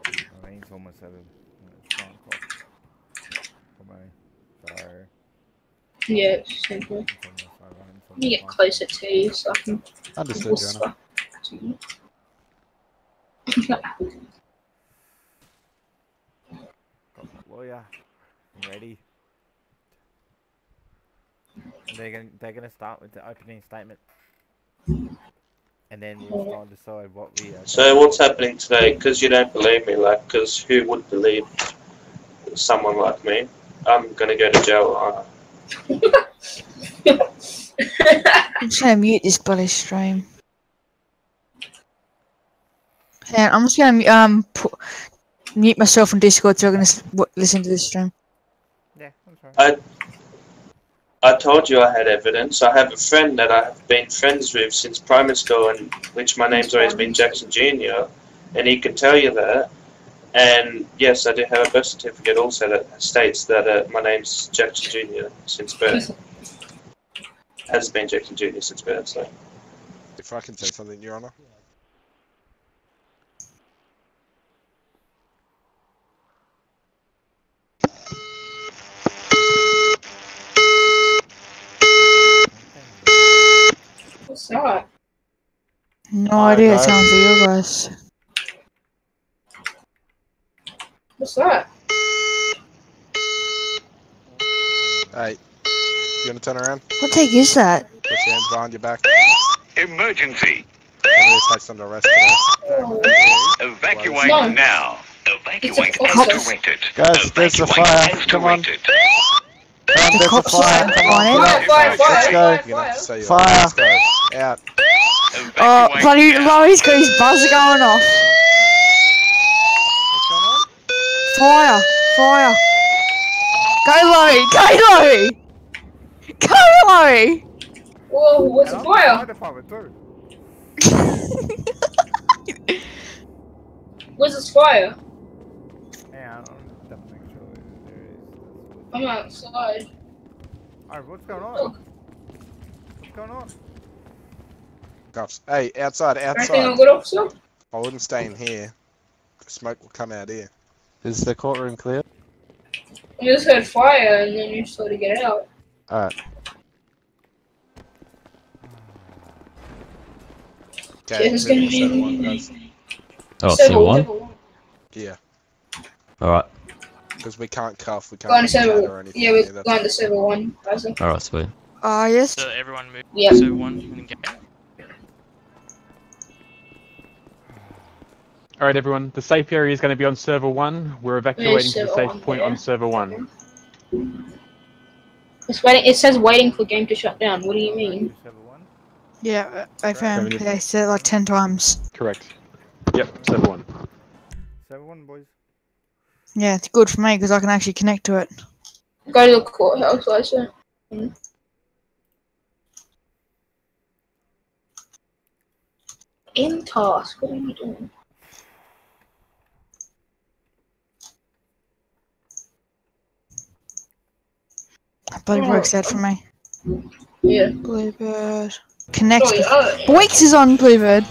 I think it's almost 7. It's 9 o'clock. For me. So. Yeah, it's simple. Let me get closer to you so I can. Understood, whisper to you. Got the lawyer. I'm ready. And they're gonna start with the opening statement. And then we'll try and decide what we So what's happening today? Because you don't believe me, like, because who would believe someone like me? I'm gonna go to jail. I'm just going to mute this bloody stream. And I'm just going to mute myself on Discord so I can listen to this stream. Yeah, I'm sorry. I told you I had evidence. I have a friend that I've been friends with since primary school, and which my name's always been Jackson Jr., and he can tell you that. And yes, I do have a birth certificate also that states that my name's Jackson Jr. since birth. Has been Jackson Jr. since birth, so. If I can say something, Your Honour. What's that? No idea, it sounds like you guys. What's that? Hey, you want to turn around? What take is that? Put your hands behind your back. Emergency! Somebody's placed under arrest today. Evacuate No. now! Evacuate It's a activated! Guys, there's a fire. Come on. Activated. There's a cops fire. are Come on. on it. Fire, Let's go. You're gonna have to say your Fire. Let's go. Out. Oh, Evacuate bloody now. Lois got his buzzer going off. What's going on? Fire! Fire! Go low! Go low! Go low! Whoa, what's a fire? Department too. Where's this fire? Yeah, I'm double make sure there is. I'm outside. Alright, what's going on? What's going on? Cuffs. Hey, outside, Anything I'm outside. good, officer? I wouldn't stay in here. The smoke will come out here. Is the courtroom clear? I just heard fire and then you sort of get out. Alright. Okay, It's gonna civil be- 7-1, guys. Oh, Civil, civil one? civil. Yeah, Alright, because we can't cuff, we can't Going to chat civil. or anything. Yeah, we're that's- going to civil one. Isaac. alright, sweet. Yes. So everyone move Yeah. to one in game. Alright, everyone. The safe area is going to be on server 1. We're evacuating to the safe point on server 1. It's waiting. It says waiting for game to shut down. What do you mean? Yeah, I found they said it like 10 times. Correct. Yep, server 1. Server 1, boys. Yeah, it's good for me because I can actually connect to it. Go to the courthouse, I said. In task. What are you doing? That bloody works out for me. Yeah. Bluebird. Connected. Oh, Boix is on Bluebird.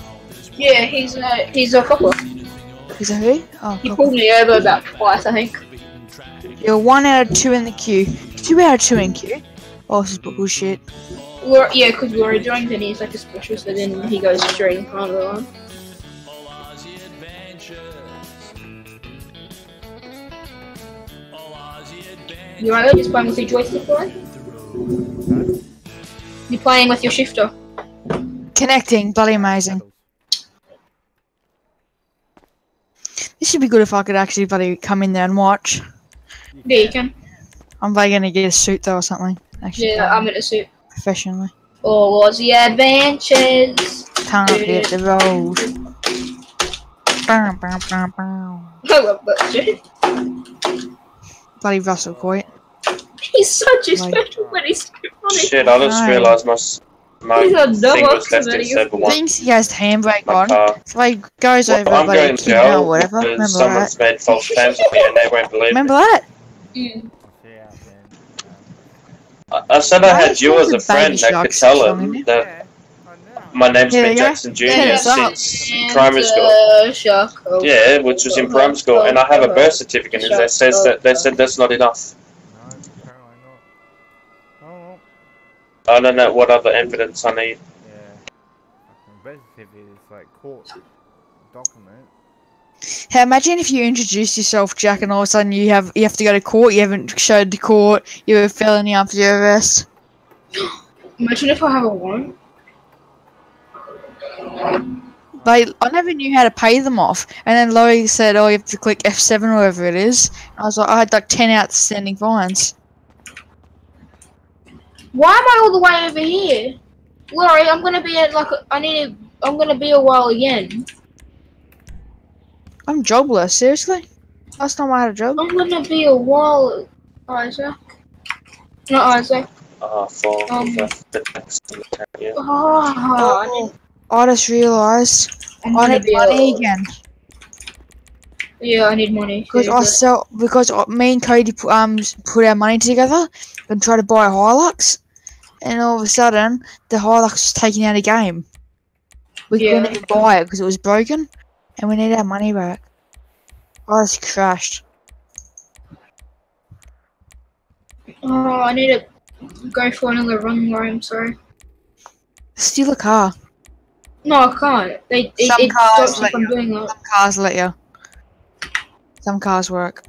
yeah, he's a copper. Is it who? Oh, He pulled me over about twice, I think. You're 1 out of 2 in the queue. 2 out of 2 in queue. Oh, this is bullshit. Yeah, because Rory joined and he's like a special, so then he goes straight in front of the line. You right there, just playing with your joystick, Rory? You're playing with your shifter. Connecting. Bloody amazing. This should be good if I could actually bloody come in there and watch. Yeah, you can. I'm probably gonna get a suit though or something. Actually, Yeah, I'm in a suit. professionally. All was the adventures. Time to hit the road. Bow, bow, bow, bow. I love that shit. Bloody Russell Coit. He's such a special, but he's so funny. Shit, I just realised my He's a thing double was left in server 1. Thinks he has the handbrake My on. car. So he goes over I'm bloody going to Kidna jail or whatever. because Remember someone's that? made false claims on me and they won't believe Remember me. that? I said I Why had is you there as a a friend baby that shark could tell song in him that my name's Here been we go. Jackson Jr. Turn this up. since primary school. Yeah, which was in primary school, and I have a birth certificate that says that they said that's not enough. I don't know what other evidence I need. Birth certificate is like court document. Hey, imagine if you introduced yourself, Jack, and all of a sudden you have to go to court. You haven't showed the court. You're a felony after your arrest. Imagine if I have a warrant. Like, I never knew how to pay them off. And then Laurie said, oh, you have to click F7 or whatever it is. I was like, I had like 10 outstanding fines. Why am I all the way over here? Laurie, I'm gonna be at like I'm gonna be a while again. I'm jobless, seriously? Last time I had a job. I'm gonna be a while, Isaac. Not Isaac. I just realised I need money again. Yeah, I need money. Because me and Cody put our money together and tried to buy a Hilux, and all of a sudden the Hilux was taken out of the game. We couldn't even buy it because it was broken, and we need our money back. I just crashed. Oh, I need to go for another run, Laurie. I'm sorry. Steal a car. No, I can't. Some cars stops let if I'm you. doing that. Some cars let you. Some cars work.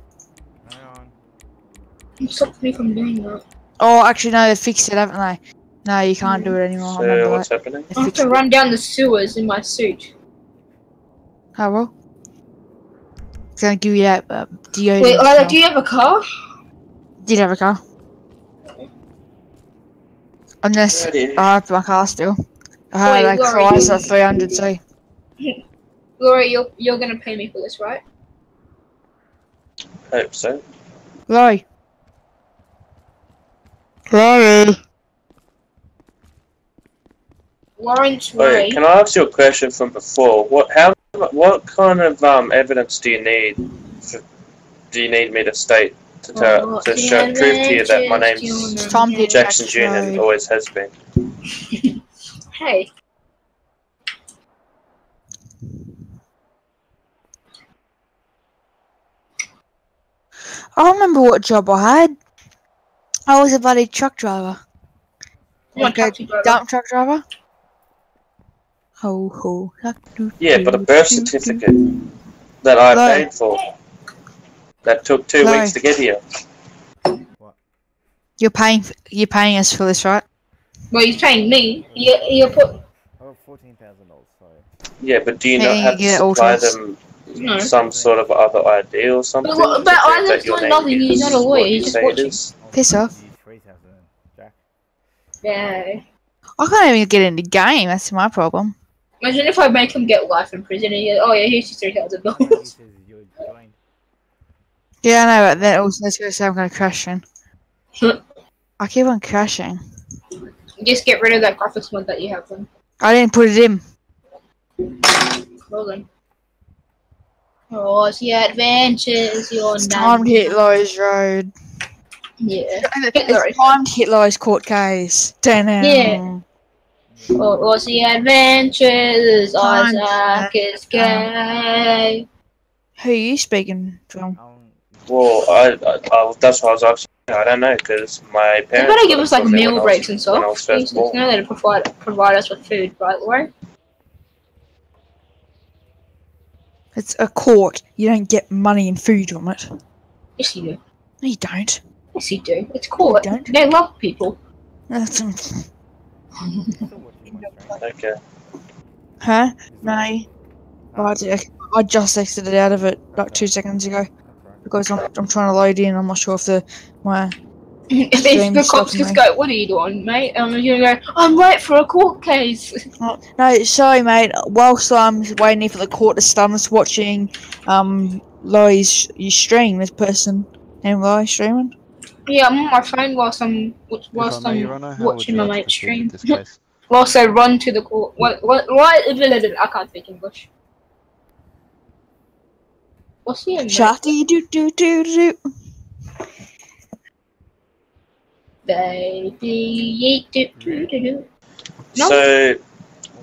It stops me from doing that. Oh, actually, no, they fixed it, haven't they? No, you can't do it anymore. I remember what's that. happening? I have to run down the sewers in my suit. Oh, well. It's gonna give you that deodorant. Wait, Isaac, do you have a car? Did have a car. Unless I have my car still. I had a Chrysler 300C. Laurie, you're gonna pay me for this, right? Hope so. Laurie. Laurie. Lawrence Wait, Ray. can I ask you a question from before? What kind of evidence do you need? Do you need me to state to prove to you that my name's Jackson Jr. and always has been? Hey. I remember what job I had. I was a bloody truck driver. Like a dump truck driver. Ho ho. Yeah, but a birth certificate that I paid for. That took 2 weeks to get here. You're paying us for this, right? Well, he's paying me. He'll put. Oh, $14,000, sorry. Yeah, but do you not have to supply them No. some sort of other ID or something. But Isaac's doing nothing. He's not a lawyer. He's just watching. Piss off. Jack. Yeah. I can't even get in the game. That's my problem. Imagine if I make him get life in prison and he goes, oh yeah, here's your $3,000. Yeah, I know, but then also that's going to say I'm going to crash then. I keep on crashing. Just get rid of that graphics mod that you have then. I didn't put it in. Well then. Oh, the adventures you're It's time to hit Lowe's Road. Yeah. It's time to hit Lowe's court case. Yeah. What was the adventures? Time Isaac is gay. Who are you speaking from? Well, that's what I was asking. I don't know, because my parents... They better give us like told me when meal I breaks was- and when I stuff. was first You know they provide us with food, right, Lauren? It's a court. You don't get money and food from it. Yes, you do. No, you don't. Yes, you do. It's court. They love people. That's Okay. huh? No. I just exited out of it like 2 seconds ago because I'm trying to load in. I'm not sure if my If stream's the cops stopping just me. go, what are you doing, mate? And you're gonna go, I'm late for a court case. Oh, no, sorry, mate. Whilst I'm waiting for the court to start, I'm just watching Lois you stream. This person named Lois streaming. Yeah, I'm on my phone whilst I'm watching my mate stream. Whilst I run to the court. What? I can't speak English. What's the name? Shotty do do do do. Baby, do do do do. No, So,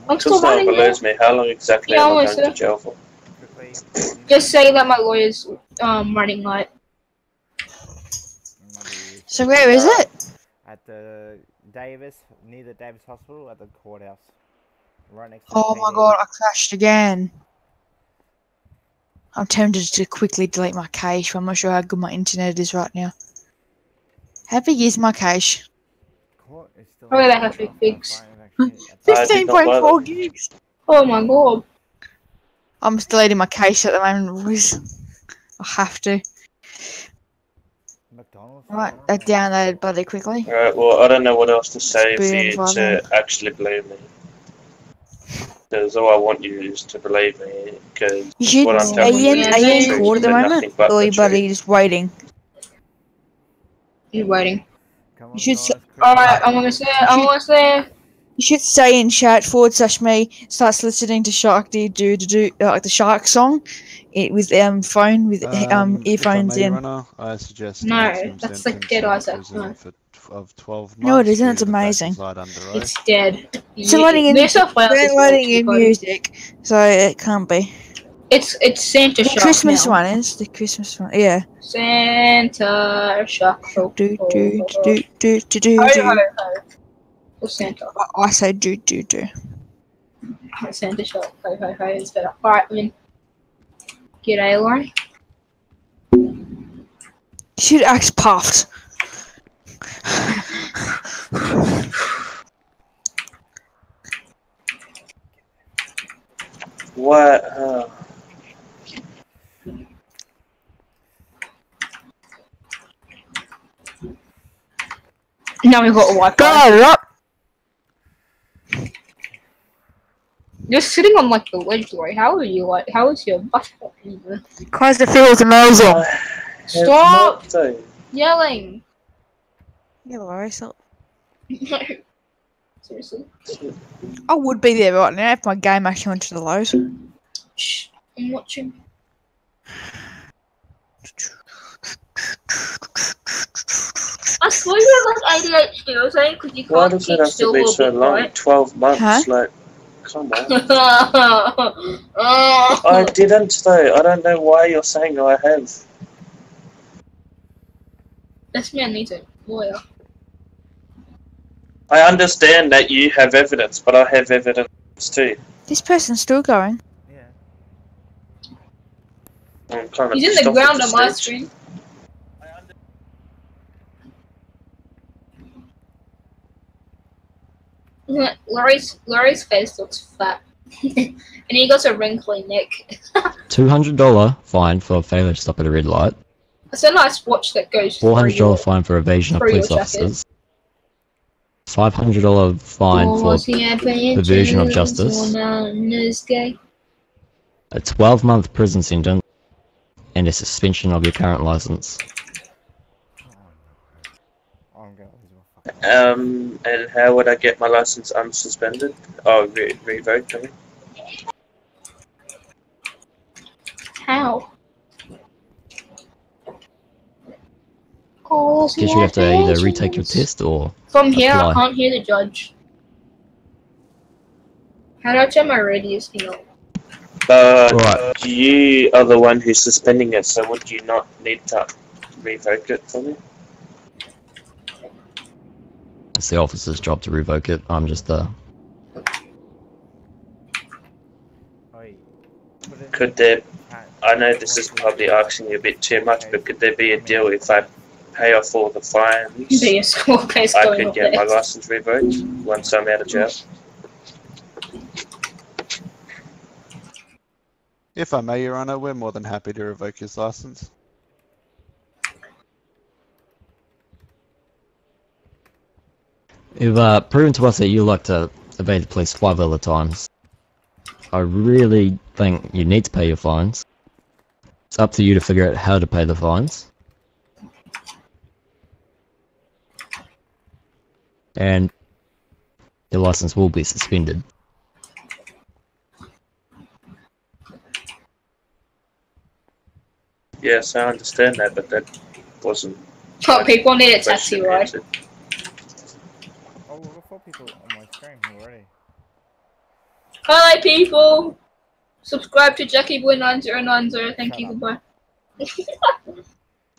I'm just still now running belows me, how long exactly Yeah, am I almost going there. to jail for? just say that my lawyer's running late. So where is it? At the Davis, near the Davis Hospital, at the courthouse. Right next to Oh the my PD. god, I crashed again. I'm tempted to quickly delete my cache, but I'm not sure how good my internet is right now. How big is my cache? Court is still Oh, they have big figs. 15.4 gigs. Oh my god. I'm just deleting my cache at the moment, boys. I have to. McDonald's. Right, I downloaded bloody quickly. Alright, well, I don't know what else to say for Spoon you father. to actually believe me. Because all I want you is to believe me, because You should. what I'm Are telling you in, you are you is in the court at truth the and moment? nothing but Or are the you bloody just waiting? You're waiting. You should. Alright, I'm almost there. You should say in chat /me starts listening to Shark do like the Shark song, with phone with earphones in. Runner, I suggest No, maximum that's like sentence dead in Isaac. prison No. of 12 months. No, it isn't. due It's to the fact amazing. he's lied under oath. It's dead. So letting in, New South Wales is letting in multiple. music, so it can't be. It's Santa The Shark Christmas now. one is the Christmas one. Yeah. Santa Shark. Do do do do do do do. Ho, ho, ho. Or Santa. I say do do do. Santa Shark. Ho, ho, ho. It's better. Alright, then. G'day, Lauren. You should act puffed. What? Now we've got a Wi-Fi. Go up. You're sitting on like the ledge, Lori. How are you like? How is your butt? Cause it feels amazing. Stop yelling. Yeah, Laurie, so No. Seriously. I would be there right now if my game actually went to the load. Shh. I'm watching. I swear you have like ADHD or something because you Why can't does keep it have to still be or so be long? quiet. 12 months, Huh? like, come on. I didn't though. I don't know why you're saying I have. This man needs a lawyer. I understand that you have evidence, but I have evidence too. This person's still going. I'm kind of He's in pissed the off at ground this on my stage. screen. Laurie's face looks fat. And he got a wrinkly neck. $200 fine for failure to stop at a red light. It's a nice watch that goes $400 fine for evasion of through your police jacket. officers. $500 fine for Was he paying perversion of attention justice. when this guy? A 12-month prison sentence. And a suspension of your current license. And how would I get my license unsuspended? Oh, revoked, I mean. How? Guess you have to either retake your test or From here, I apply. can't hear the judge. How do I turn my radius thing on? But you are the one who's suspending it, so would you not need to revoke it for me? It's the officer's job to revoke it. I'm just the... Could there, I know this is probably asking you a bit too much, but could there be a deal if I pay off all the fines? Be a school case I going could up get my there. license revoked once I'm out of jail. If I may, Your Honour, we're more than happy to revoke his license. You've proven to us that you like to evade the police 5 other times. I really think you need to pay your fines. It's up to you to figure out how to pay the fines. And your license will be suspended. Yes, I understand that, but that wasn't. Oh, people need a taxi question ride. answered. Oh, we've got 4 people on my stream already. Hi, people! Subscribe to JackieBoy9090. Thank you. Goodbye.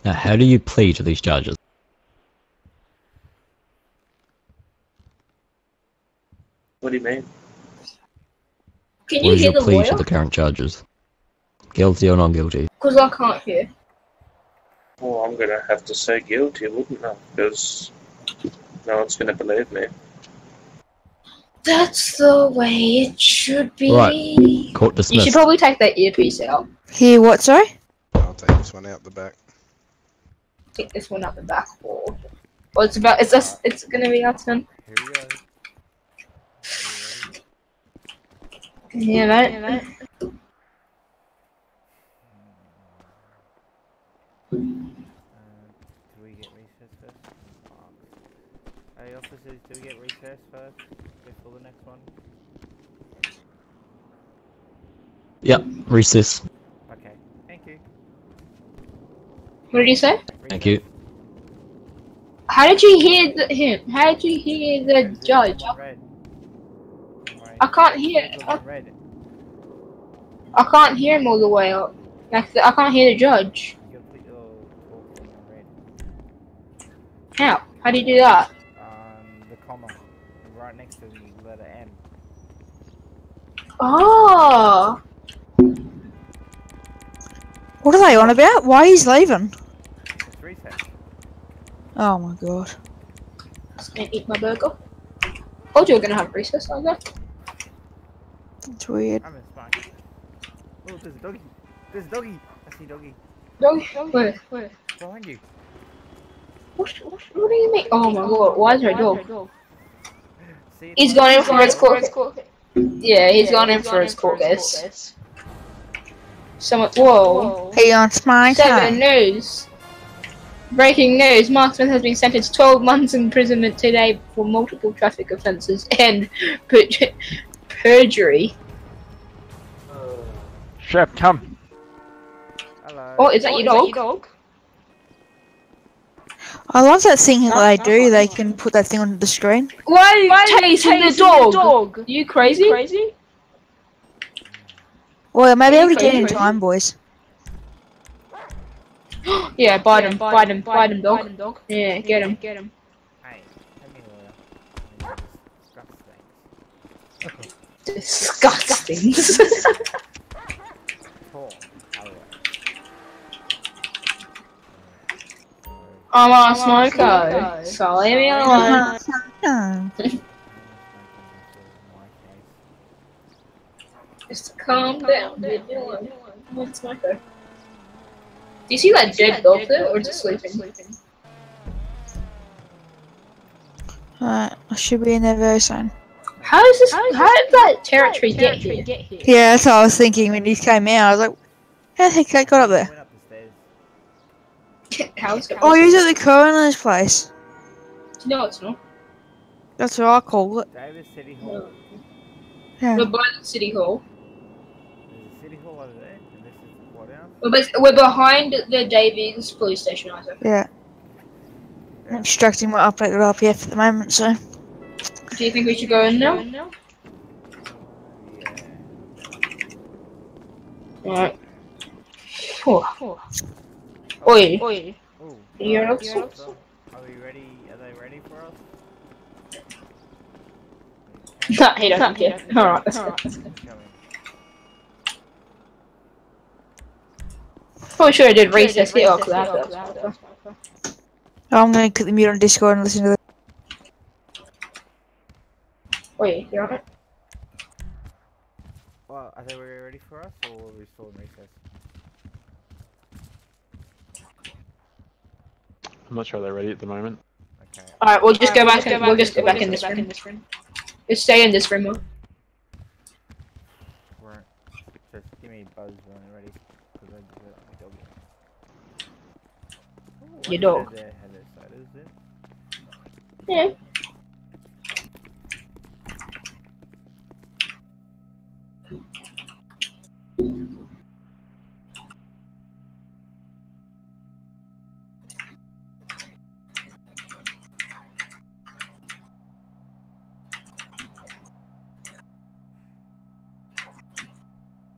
Now, how do you plead to these charges? What do you mean? Can What you is hear your the plea to lawyer? the current charges? Guilty or not guilty? Because I can't hear. Well, I'm gonna have to say guilty, wouldn't I? Because no one's gonna believe me. That's the way it should be. Right. Court You dismissed. should probably take that earpiece out. Hear what, sorry? I'll take this one out the back. Get this one up the back wall. Well, it's about. It's gonna be our turn. Here we go. Yeah, mate. Do we get recess first? Hey, officers, do we get recess first before the next one? Yep, recess. Okay, thank you. What did you say? Thank you. How did you hear him? How did you hear the judge? Red. I can't hear. Red. I can't hear him all the way up. Like I can't hear the judge. You gotta put your talk on red. How? How do you do that? The comma. Right next to the letter M. Oh. What are they on about? Why he's leaving? It's recess. Oh my god. Just gonna eat my burger. Oh, you're gonna have recess, aren't you? That's weird. I'm in spike. Oh, there's a doggy. There's a doggy. I see doggy. Doggy? Where? Behind you. What do you mean? Oh my god, why is there a dog? See, He's gone in for his court. Yeah, he's gone in for his court case. Someone. Whoa. Hey, on Smite. 7 news. Breaking news: Mark Smith has been sentenced 12 months imprisonment today for multiple traffic offences and perjury. Chef, come. Hello. Oh, is that your dog? I love that thing that they do. They can put that thing on the screen. Why are you chasing the dog? You crazy? Well, maybe able to get in Crazy. time, boys. Yeah, bite him, dog. Yeah, get him. Hey, let me Disgusting. talk. I'm on Smoko, so leave me alone. Calm down. Leave me alone. What's my phone? Do you see that dead dog there, or is it sleeping? Alright, I should be in there very soon. How is this? How did that territory get here? Yeah, that's what I was thinking when you came out. I was like, how the heck I got up there? Went up the stairs. How's it? Oh, he's at the coroner's place. No, it's not. That's what I call it. Davis City Hall. Yeah. We're by the city hall. There's a city hall over there, and this is the courthouse. We're behind the Davies police station, Isaac. Yeah. I'm extracting my update with RPF at the moment, so. Do you think we should go in now? Yeah. Alright. Oi. Ooh. You're up. So, are we ready? Are they ready for us? No, he doesn't care. Alright, let's go. Coming. Probably should have did recess here, because I have to. I'm going to click the mute on Discord and listen to the. Oi, you're on it? Well, are they ready for us, or are we still in recess? I'm not sure they're ready at the moment. Okay. Alright, we'll just go back. We'll just go back in this room. Just stay in this room. Right. Just give me a buzz when you're ready. Because I just let my dog in. Your dog. Had their sodas there. Yeah.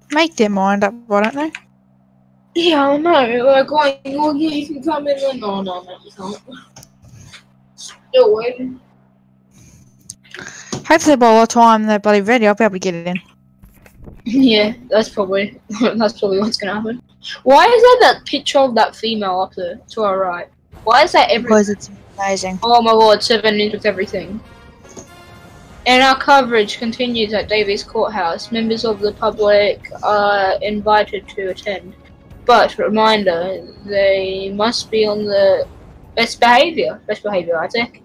Make their mind up, why don't they? Yeah, I know. We're going. Oh, yeah, you can come in. And... No, you can't. Still waiting. Hopefully by the time they're bloody ready, I'll be able to get it in. Yeah, that's probably what's gonna happen. Why is there that picture of that female up there to our right? Why is that every? Because it's amazing. Oh my lord, 7 news with everything. And our coverage continues at Davies Courthouse. Members of the public are invited to attend. But, reminder, they must be on the best behaviour, Isaac,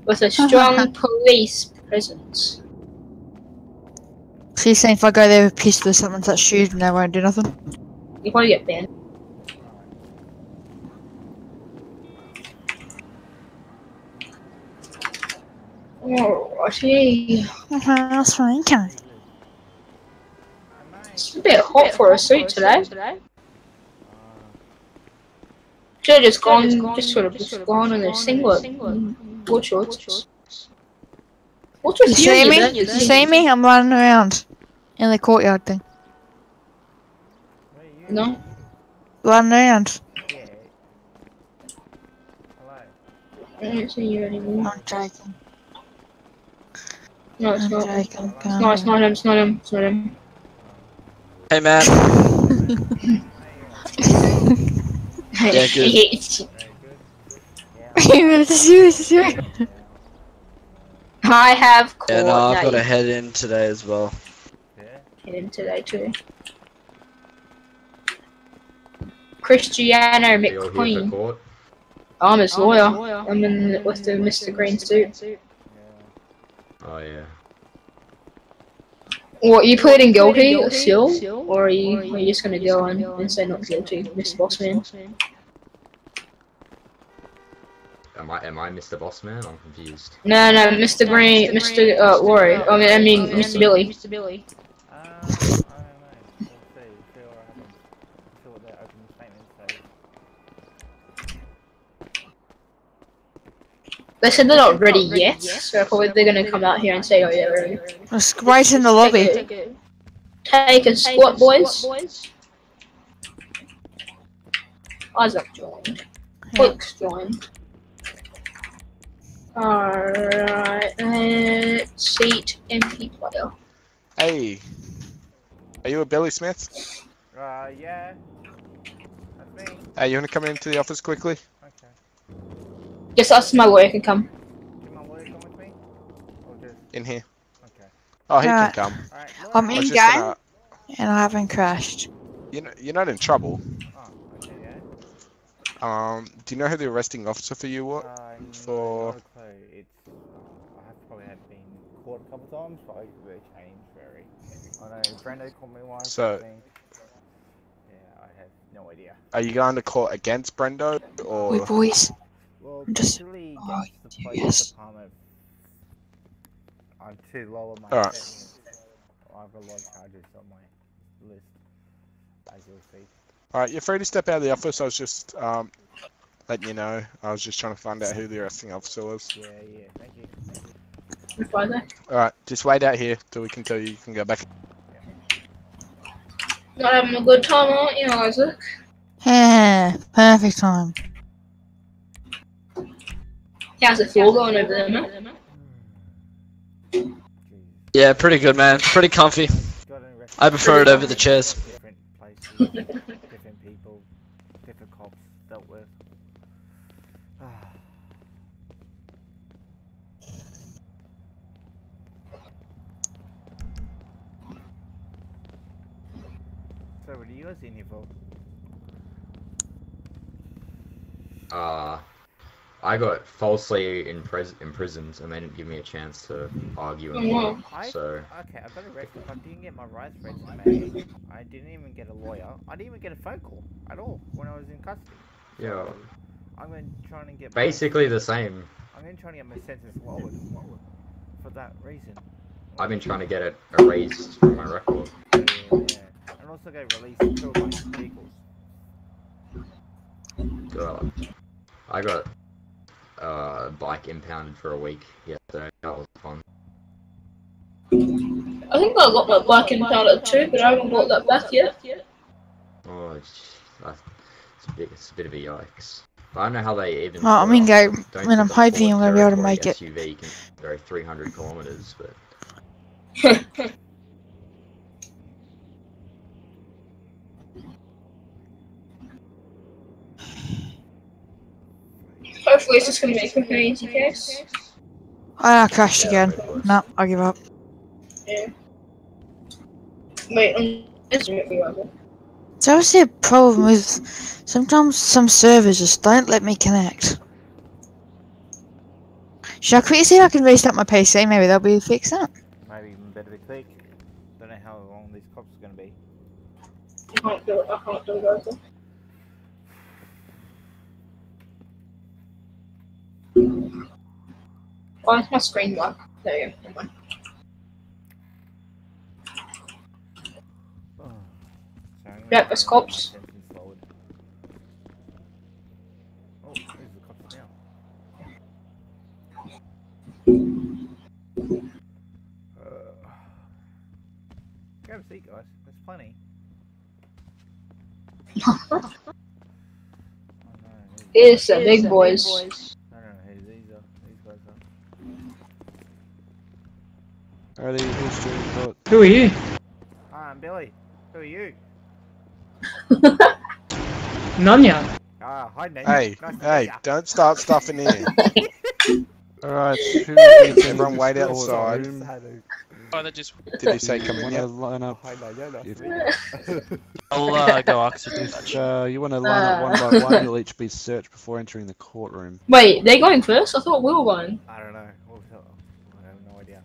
with a strong police presence. So you're saying if I go there with a pistol or something, that's shoot and they won't do nothing? You probably get banned. Alrighty. That's fine, okay. It's a bit hot for a suit today. Should've just gone on a singlet. Board shorts. What's with You see me? You see me? I'm running around in the courtyard thing. No? Running around. Yeah. Hello. I don't see you anymore. I'm joking. No, it's I'm not. joking. No, it's not him. It's not him. It's not him. Hey man. Yeah, good. I have caught. Yeah, no, I've got to head in today as well. Head in today too. Cristiano McQueen. I'm his lawyer. I'm in with the Mr. Green suit. Oh yeah. What, are you pleading guilty still? Or are you just gonna go in and say not guilty, Mr. Bossman? Am I Mr. Bossman? I'm confused. No, Mr. Green, Mr. Rory. I mean, Mr. Billy. I don't know. We'll see. See what happens. See what their opening statement says. They said they're not ready yet, so probably they're gonna come out here and say, oh yeah, we're ready. It's right in the lobby. Take a squat, boys. Isaac joined. Quick's joined. Alright, seat MP player. Hey, are you a Billy Smith? Yeah. That's me. Hey, you want to come into the office quickly? Okay. Just ask my lawyer can come. Can my lawyer come with me? Or just... In here. Okay. Oh, he Alright. can come. Alright, I'm I was in just game. gonna- And I haven't crashed. You're not in trouble. Oh, okay, yeah. Do you know who the arresting officer for you was? For Not a clue. It's I have probably had been caught a couple times, but they change very. I know Brando caught me once. So- I think. Yeah, I have no idea. Are you going to court against Brendo or? Wait, boys. Well, I'm just. basically Oh, against the police yes. department. I'm too low on my Alright. sentence. I have a lot of charges on my list, as you'll see. Alright, you're free to step out of the office. I was just letting you know. I was just trying to find out who the arresting officer was. Yeah, thank you. It's fine there. Alright, just wait out here till we can tell you can go back. Not having a good time, aren't you, Isaac? Yeah, perfect time. How's it feel going over there, man? Yeah, pretty good, man. Pretty comfy. I prefer it over the chairs. Different places, different people, different cops dealt with. So what are you guys in here for? I got falsely imprisoned and they didn't give me a chance to argue in court. So Okay, I got arrested, but I didn't get my rights resume. I didn't even get a lawyer. I didn't even get a phone call at all when I was in custody. yeah, I'm going to try and get basically the same. I'm going to try and get my sentence lowered for that reason. I've been trying to get it erased from my record. Yeah. And also go release 2 of my vehicles. God, I got a bike impounded for a week yesterday. That was fun. I think I got my bike impounded too, but I haven't got that back yet. Oh, it's a bit of a yikes. But I don't know how they even. Well, I mean, go. don't I mean, I'm think a hoping I'm Ford gonna be able to Territory make it. SUV can go 300 kilometers, but. Hopefully it's just gonna be a quick and easy case. I crashed again. No, I give up. Yeah. Wait, it's me. So what's the problem with sometimes some servers just don't let me connect? Should I quickly see if I can restart my PC? Maybe they'll be fixed up. Maybe even better to click. Don't know how long these cops are going to be. I can't do it, guys. Why is my screen black? There you go, never mind. Yep, there's cops. Oh, there's the cops now. Grab a seat, guys. There's plenty. It's the big boys. I don't know who these are. These guys are. Alrighty, who's doing court? Who are you? Hi, I'm Billy. Who are you? Nanya. Ah, hi, Nate. Hey, Nice to hey, meet ya. don't start stuff in here. Alright, Everyone wait outside. Oh, they just. Did he say come in Want yet? to line up? I'll go Oxford. You want to line up one by one. You'll each be searched before entering the courtroom. Wait, they're going first? I thought we were going. I don't know. I have no idea.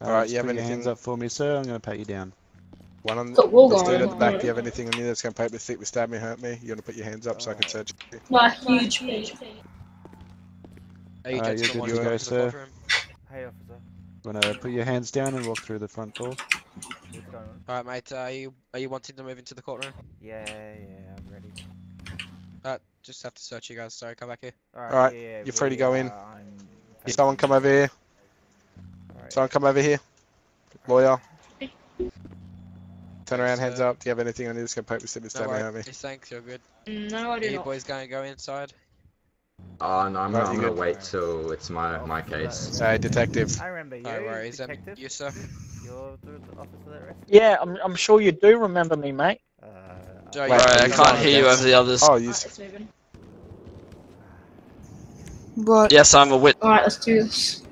Alright, just you have put your hands anything? up for me, sir. I'm going to pat you down. One on But we'll the go dude at on. the back. Do you have anything on you that's going to paper thick with stab me, hurt me? You want to put your hands up so I can search you? My huge page. Alright, you're good to go, sir. Hey, officer. Want to put your hands down and walk through the front door? What's going on? Alright, mate, are you wanting to move into the courtroom? Yeah, I'm ready. Just have to search you guys. Sorry, come back here. Alright, yeah, you're free to go in. I'm Someone come over here. Someone come over here. Lawyer. Turn around, hands up. Do you have anything on you that's going to paper thick with stab me, hurt me? Thanks, you're good. No, I do You not. boys going to go inside? Oh no, I'm Right, gonna you good? wait till it's my case. Hey, detective. I remember you, No worries, detective. you sir. You're the officer that arrested. Yeah, I'm sure you do remember me, mate. Sorry, Wait, Alright, I you can't hear you over the others. Oh, you. What? Yes, I'm a wit. Alright, let's do this.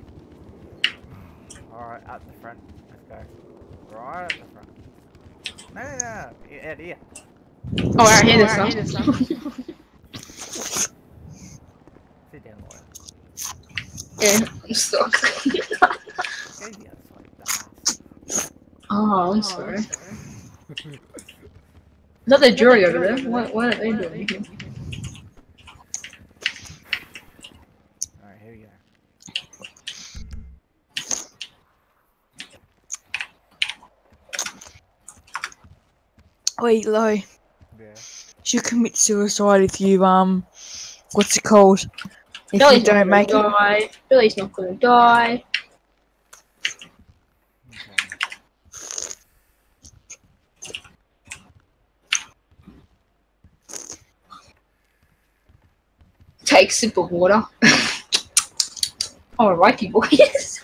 Alright, at the front. Let's go. Right at the front. No. Out here. Oh, out here this time. Sit down, lawyer. Yeah, I'm stuck. Oh, I'm sorry. Is that the jury over there? What are they doing here? Alright, here we go. Wait, Lo. Yeah. You commit suicide if you what's it called? If Billy's you don't make it. die. Billy's not gonna die. Take a sip of water. Alrighty, boys.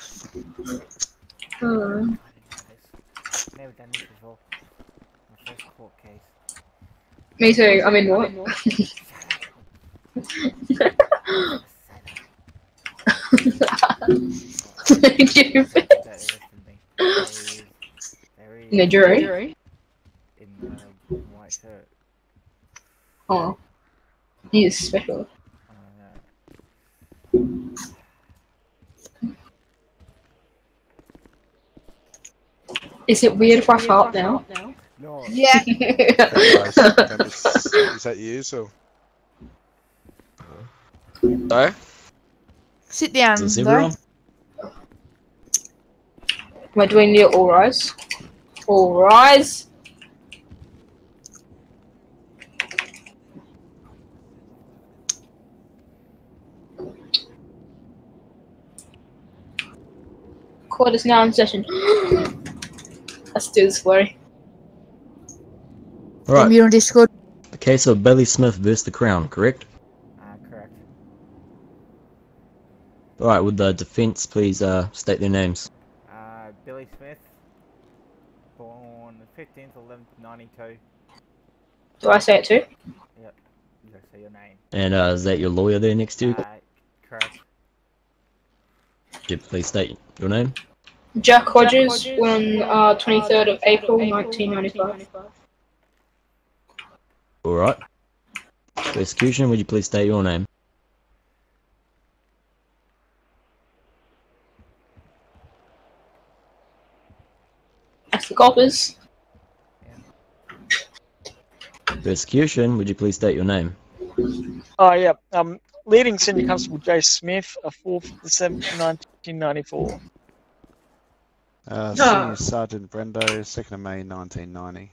Never done this before. My first court case. Me too. I mean, what? In the jury? In the white shirt. Oh. He is special. Is it weird if I fart now? No. Yeah. Is that you, so? No? Sit down, Does Lo. everyone? Am I doing the all rise? All rise. Court is now in session. Let's do this, Flurry. Alright, You're on Discord. the case of Billy Smith versus the Crown, correct? Correct. Alright, would the defense please state their names? Billy Smith, born 15th 11th 92. Do I say it too? Yep. You gotta say your name. And is that your lawyer there next to you? Correct. Could you please state your name? Jack Hodges, on 23rd of April 1995. Alright. Prosecution, would you please state your name? That's the coppers. Prosecution, would you please state your name? Oh, yeah. Leading Senior Constable Jay Smith, a 4th of the 7th, 1994. Senior Sergeant Brendo, 2nd of May 1990.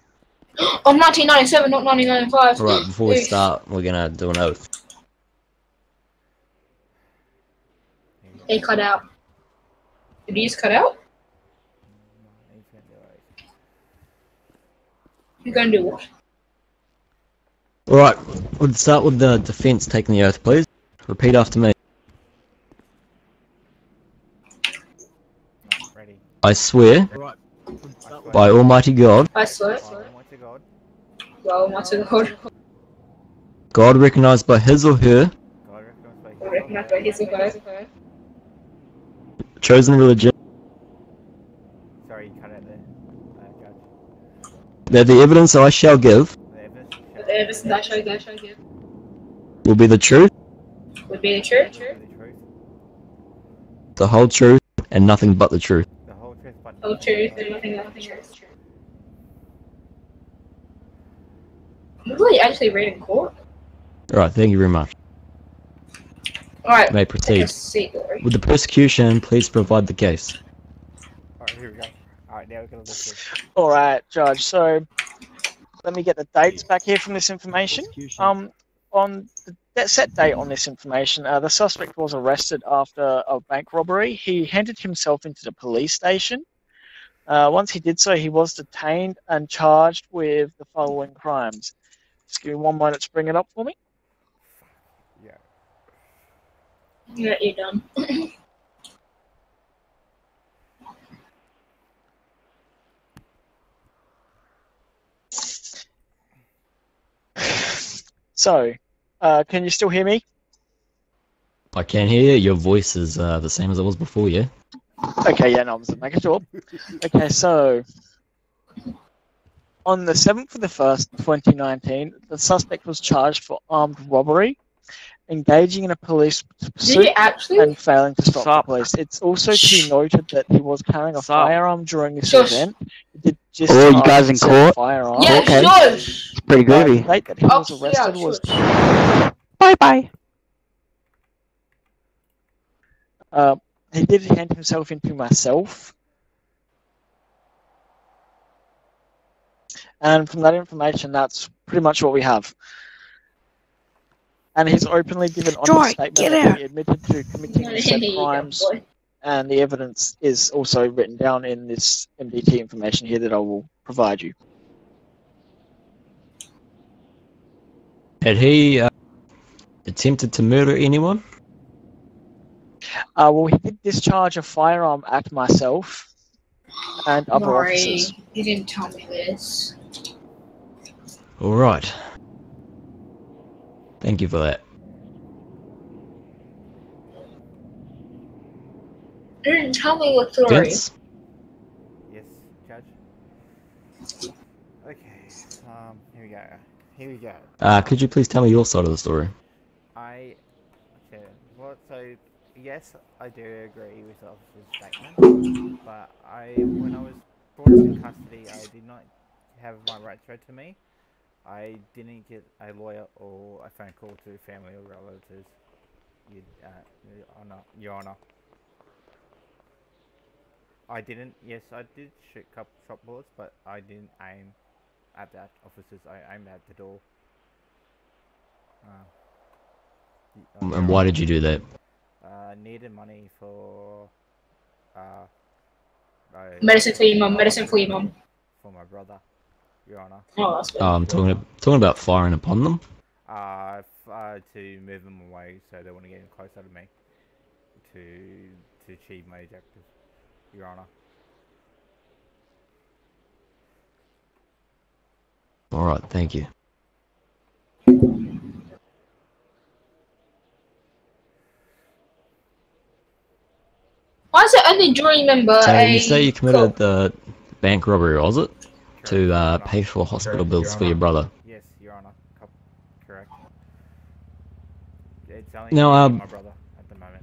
Oh, 1997, not 1995. Alright, before we start, we're gonna do an oath. They cut out. Did he just cut out? You're gonna do what? Alright, we'll start with the defense taking the oath, please. Repeat after me. I swear, by Almighty God, I swear. Well, Almighty God. God recognised by his or her Recognized by his or her. chosen religion, Sorry, you cut out there. Judge. that the evidence I shall give The evidence I shall give will be the truth, would be the truth. the whole truth, and nothing but the truth. The whole truth, but Whole truth and nothing but the truth. Really, actually read in court. Alright, thank you very much. Alright, May proceed. proceed, Lori. Would the prosecution please provide the case? Alright, here we go. Alright, now we're gonna listen. All right, Judge. So let me get the dates back here from this information. On the set date on this information, the suspect was arrested after a bank robbery. He handed himself into the police station. Once he did so, he was detained and charged with the following crimes. Just give me 1 moment to bring it up for me. Yeah, you're done. So, can you still hear me? I can hear you. Your voice is the same as it was before, yeah? Okay, yeah, no, I'm just making sure. Okay, so On the 7th of the 1st, 2019, the suspect was charged for armed robbery, engaging in a police pursuit, and failing to stop the police. It's also to be noted that he was carrying a firearm during this event. He did just Oh, you guys in court? firearm. Yeah, Okay. shush. It's pretty The groovy. date that he was arrested was. Bye bye. He did hand himself into myself. And from that information, that's pretty much what we have. And he's openly given on his statement that he admitted to committing the said crimes, and the evidence is also written down in this MDT information here that I will provide you. Had he attempted to murder anyone? Well, he did discharge a firearm at myself and other officers. You didn't tell me this. All right. Thank you for that. You didn't tell me what story. Vince? Yes, Judge. Okay, here we go. Here we go. Could you please tell me your side of the story? Okay, well, so, yes, I do agree with the officer's statement, but when I was brought into custody, I did not have my rights read to me. I didn't get a lawyer or a phone call to family or relatives, Your Honour. I didn't, yes, I did shoot a couple shot bullets, but I didn't aim at the officers, I aimed at the door. And why did you do that? Needed money for Medicine for your mum, medicine for your mum. For my brother, Your Honour. Oh, that's good. Talking about firing upon them. To move them away so they want to get in closer to me to achieve my objective, Your Honour. All right, thank you. Why is it only jury member So a you say you committed the bank robbery, was it? To pay for hospital bills for your brother. Yes, Your Honour. Correct. It's only Now, my brother at the moment.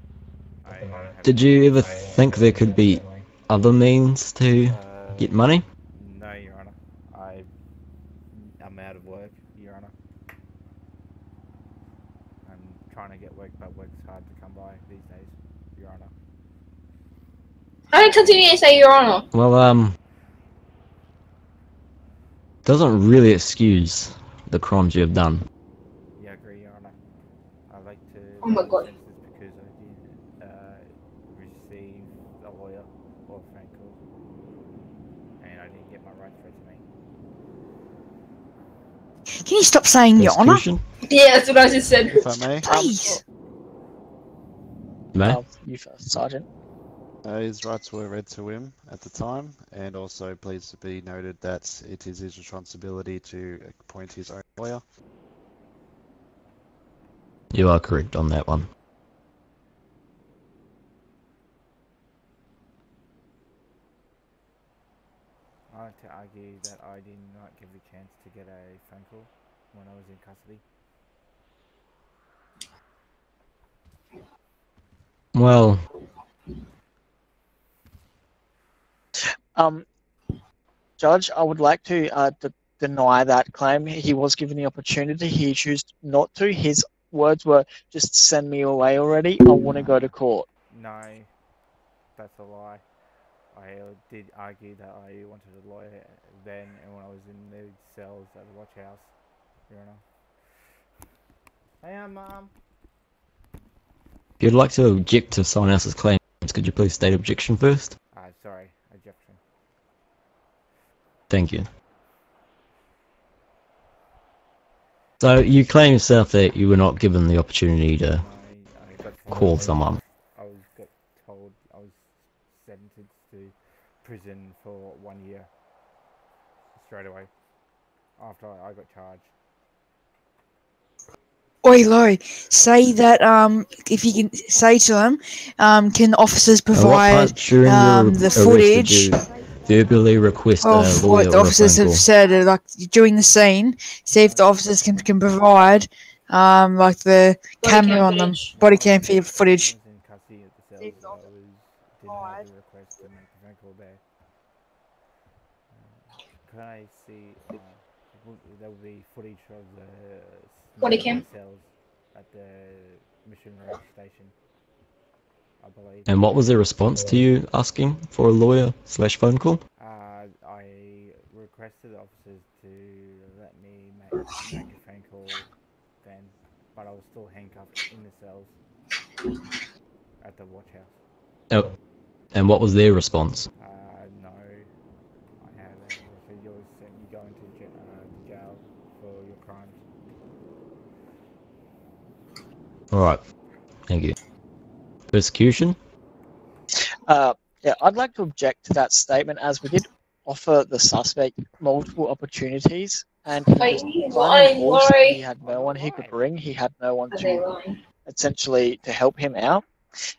Did you ever think there could be other means to get money? No, Your Honour. I'm out of work, Your Honour. I'm trying to get work, but work's hard to come by these days, Your Honour. I continue to say Your Honour. Well, doesn't really excuse the crimes you have done. Yeah, I agree, Your Honour. I'd like to... Oh my god. Because I did receive a lawyer or a phone call, and I didn't get my rights read to me. Can you stop saying Your Honour? Yeah, that's what I just said. If I may. Please. May? You first, Sergeant. His rights were read to him at the time, and also please be noted that it is his responsibility to appoint his own lawyer. You are correct on that one. I like to argue that I did not give the chance to get a phone call when I was in custody. Well, Judge, I would like to deny that claim. He was given the opportunity. He chose not to. His words were, just send me away already. I want to go to court. No, that's a lie. I did argue that I wanted a lawyer then, and when I was in the cells at the watch house, Your Honour. Hey, Mom. if you'd like to object to someone else's claims, could you please state objection first? Sorry, objection. Thank you. So you claim yourself that you were not given the opportunity to call someone. I got told I was sentenced to prison for 1 year straight away after I got charged. Oi, Lo, say that if you can say to them, can officers provide the footage? verbally request a of lawyer what the or a officers phone have call? said, like during the scene, see if the officers can provide, like the camera on them, body cam footage. In custody at the cells, I didn't have the request to make the phone call there. Can I see? There will be footage of the Body cam. cells at the Mission Road station, I believe. And what was the response to you asking for a lawyer / phone call? I requested the officers to let me make a phone call then, but I was still handcuffed in the cells at the watch house. Oh, and what was their response? No, I haven't. So you go into jail for your crimes. Alright, thank you. Persecution? Yeah, I'd like to object to that statement, as we did offer the suspect multiple opportunities, and he was he had no one he could ring, he had no one to essentially to help him out.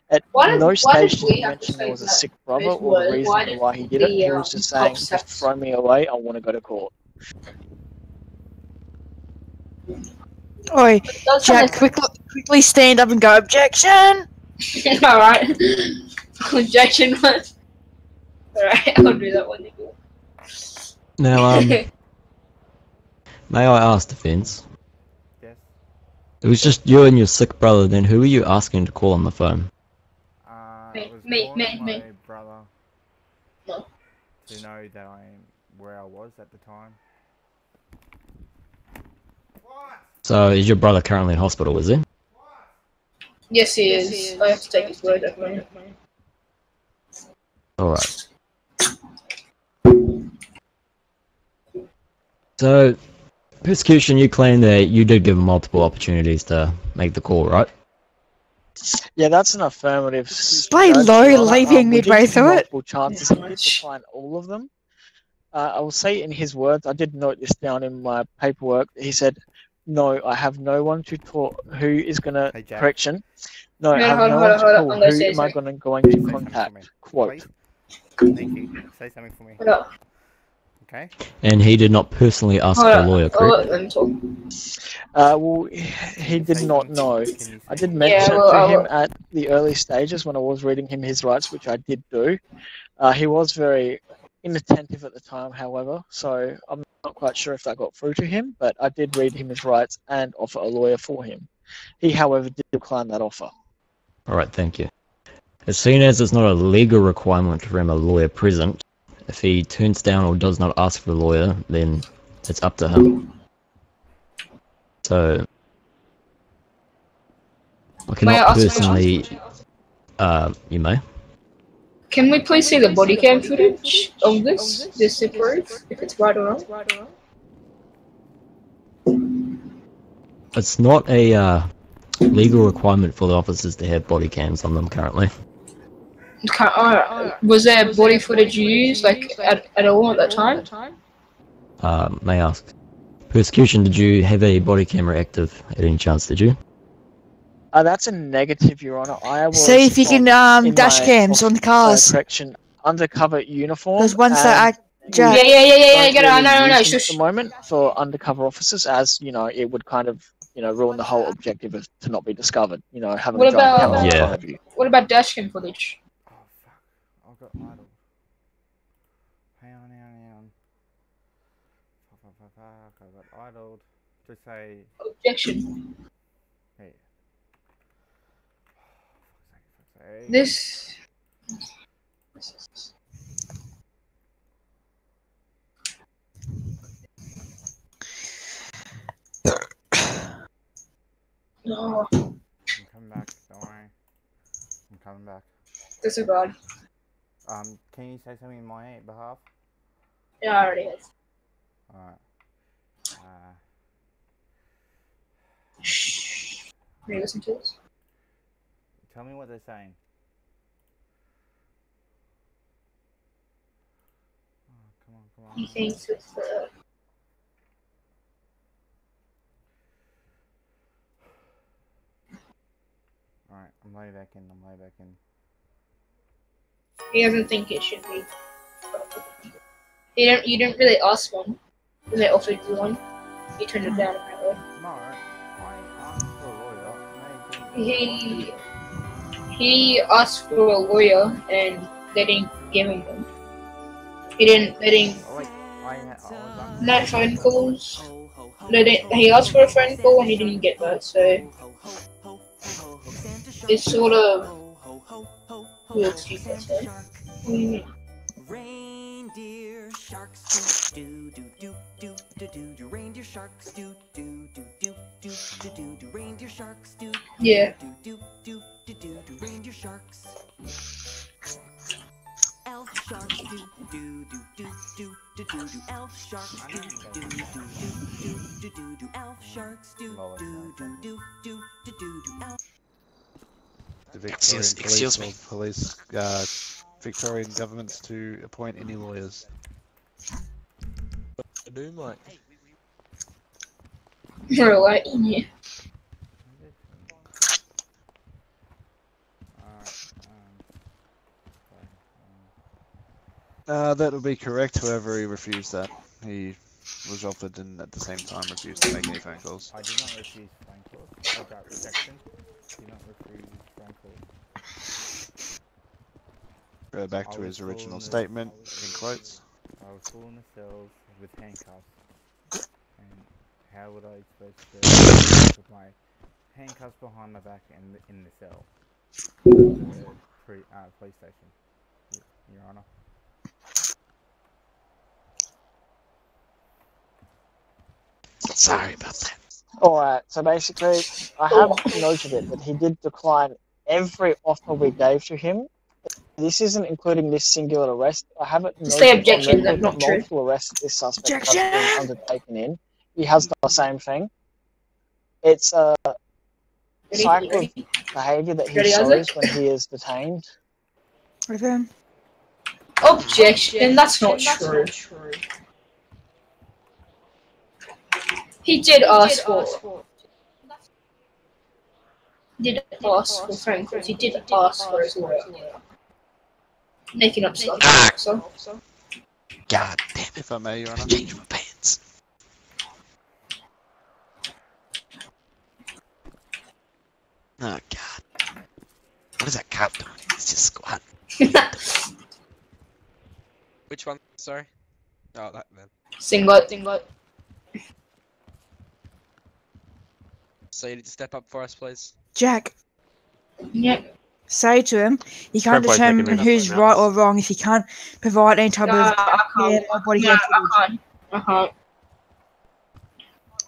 At no stage did he mention there was a sick brother or the reason why he did it. He was just saying, just throw me away, I want to go to court. Oi, Jack, quickly stand up and go, objection! Alright. Objection one. Alright, I'll do that one. Now, may I ask, defense? Yes. It was just you and your sick brother, then who were you asking to call on the phone? Me. My brother. No. To know that where I was at the time. So, is your brother currently in hospital, is he? Yes, he is. I have to take his word at the moment. Alright. So, persecution, you claim that you did give him multiple opportunities to make the call, right? Yeah, that's an affirmative. Play low, leaving midway through it. Multiple chances. He did decline all of them. I will say in his words, I did note this down in my paperwork. He said, "No, I have no one to talk. Who is gonna correction? No, I have no one to call. Who am I going to contact?" Quote. Thank you. Say something for me. Okay. And he did not personally ask for a lawyer, correct? Well, he did not know. I did mention it to him at the early stages when I was reading him his rights, which I did do. He was very inattentive at the time, however, so I'm not quite sure if that got through to him, but I did read him his rights and offer a lawyer for him. He, however, did decline that offer. Alright, thank you. As soon as it's not a legal requirement to have a lawyer present, if he turns down or does not ask for a lawyer, then it's up to him. So, I cannot personally... you may. Can we please see the body cam footage of this? Just to prove if it's right or wrong? It's not a legal requirement for the officers to have body cams on them currently. Was there body footage used, like, at all at that time? May I ask? Persecution, did you have a body camera active at any chance, did you? That's a negative, Your Honour. I was See if you can dash cams on the cars. Correction, undercover uniform. Because once they act, Yeah, get it. I know. At the moment for undercover officers, as you know, it would kind of ruin the whole objective of to not be discovered. Having What a giant camera about in front of you. what about dashcam footage? I got idle. Hang on. Fuck, I got idled. Just say... Objection. Hey. This... No. I'm coming back, don't worry. I'm coming back. Disregard. Can you say something in my behalf? Yeah, I already has. Alright. Shh. Can you listen to this? Tell me what they're saying. Oh, come on. He thinks it's the... Alright, I'm way back in. He doesn't think it should be. You didn't really ask one. When they offered you one, you turned it down apparently. No, I asked for a lawyer. He asked for a lawyer and they didn't give him one. They didn't. No phone calls. He asked for a phone call and he didn't get that, so it's sort of weird, stupid. So. Reindeer sharks do do do do do do do. Reindeer sharks do do do do do do do do. Reindeer sharks do Yeah. do do do do do do. Reindeer sharks. Elf sharks do do do do do do do do. Elf sharks do do do do do do do. Elf sharks do do do do do do do. The Victorian Excuse me. Police, Victorian governments to appoint any lawyers. I do, mate. You're right, yeah. That would be correct. However, he refused that. He was offered and at the same time refused to make any phone calls. I did not refuse phone calls. I got rejection. Did not refuse phone calls. Go back to his original statement, in quotes. I was fooling the cells with handcuffs. And how would I supposed to put my handcuffs behind my back and in the cell? Police station, Your Honor. Sorry about that. Alright, so basically, I have noted it that he did decline every offer we gave to him. This isn't including this singular arrest. I haven't noted Say objection, on that's record not that true. multiple arrests this suspect has been undertaken in. He has done the same thing. It's a cycle of behaviour that he Ready, shows Isaac? when he is detained. Objection, that's not true. He did ask for phone calls. He did ask for his lawyer. Making up stuff. So. God damn it. If I may, Your Honor. Change my pants. Oh God. What is that cop doing? He's just squatting. Which one? Sorry. Oh, that man. Singlet. So you need to step up for us, please. Jack, Yep. say to him, you can't Grandpa's taking me determine up who's right now. right or wrong if you can't provide any type of I can't. or body No, cam I can't. I can't.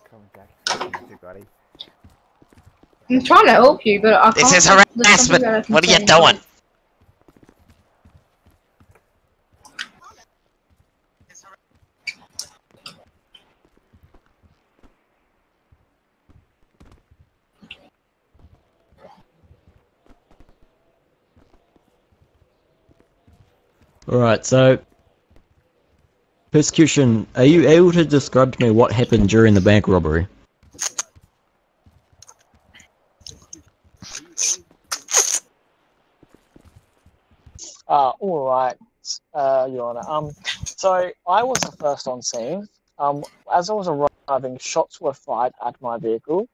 Come back, easy, buddy. I'm trying to help you, but I can't. This is There's something harassment. that I can What are you say. doing? Alright, so persecution, are you able to describe to me what happened during the bank robbery? Alright, Your Honor. So I was the first on scene. As I was arriving, shots were fired at my vehicle.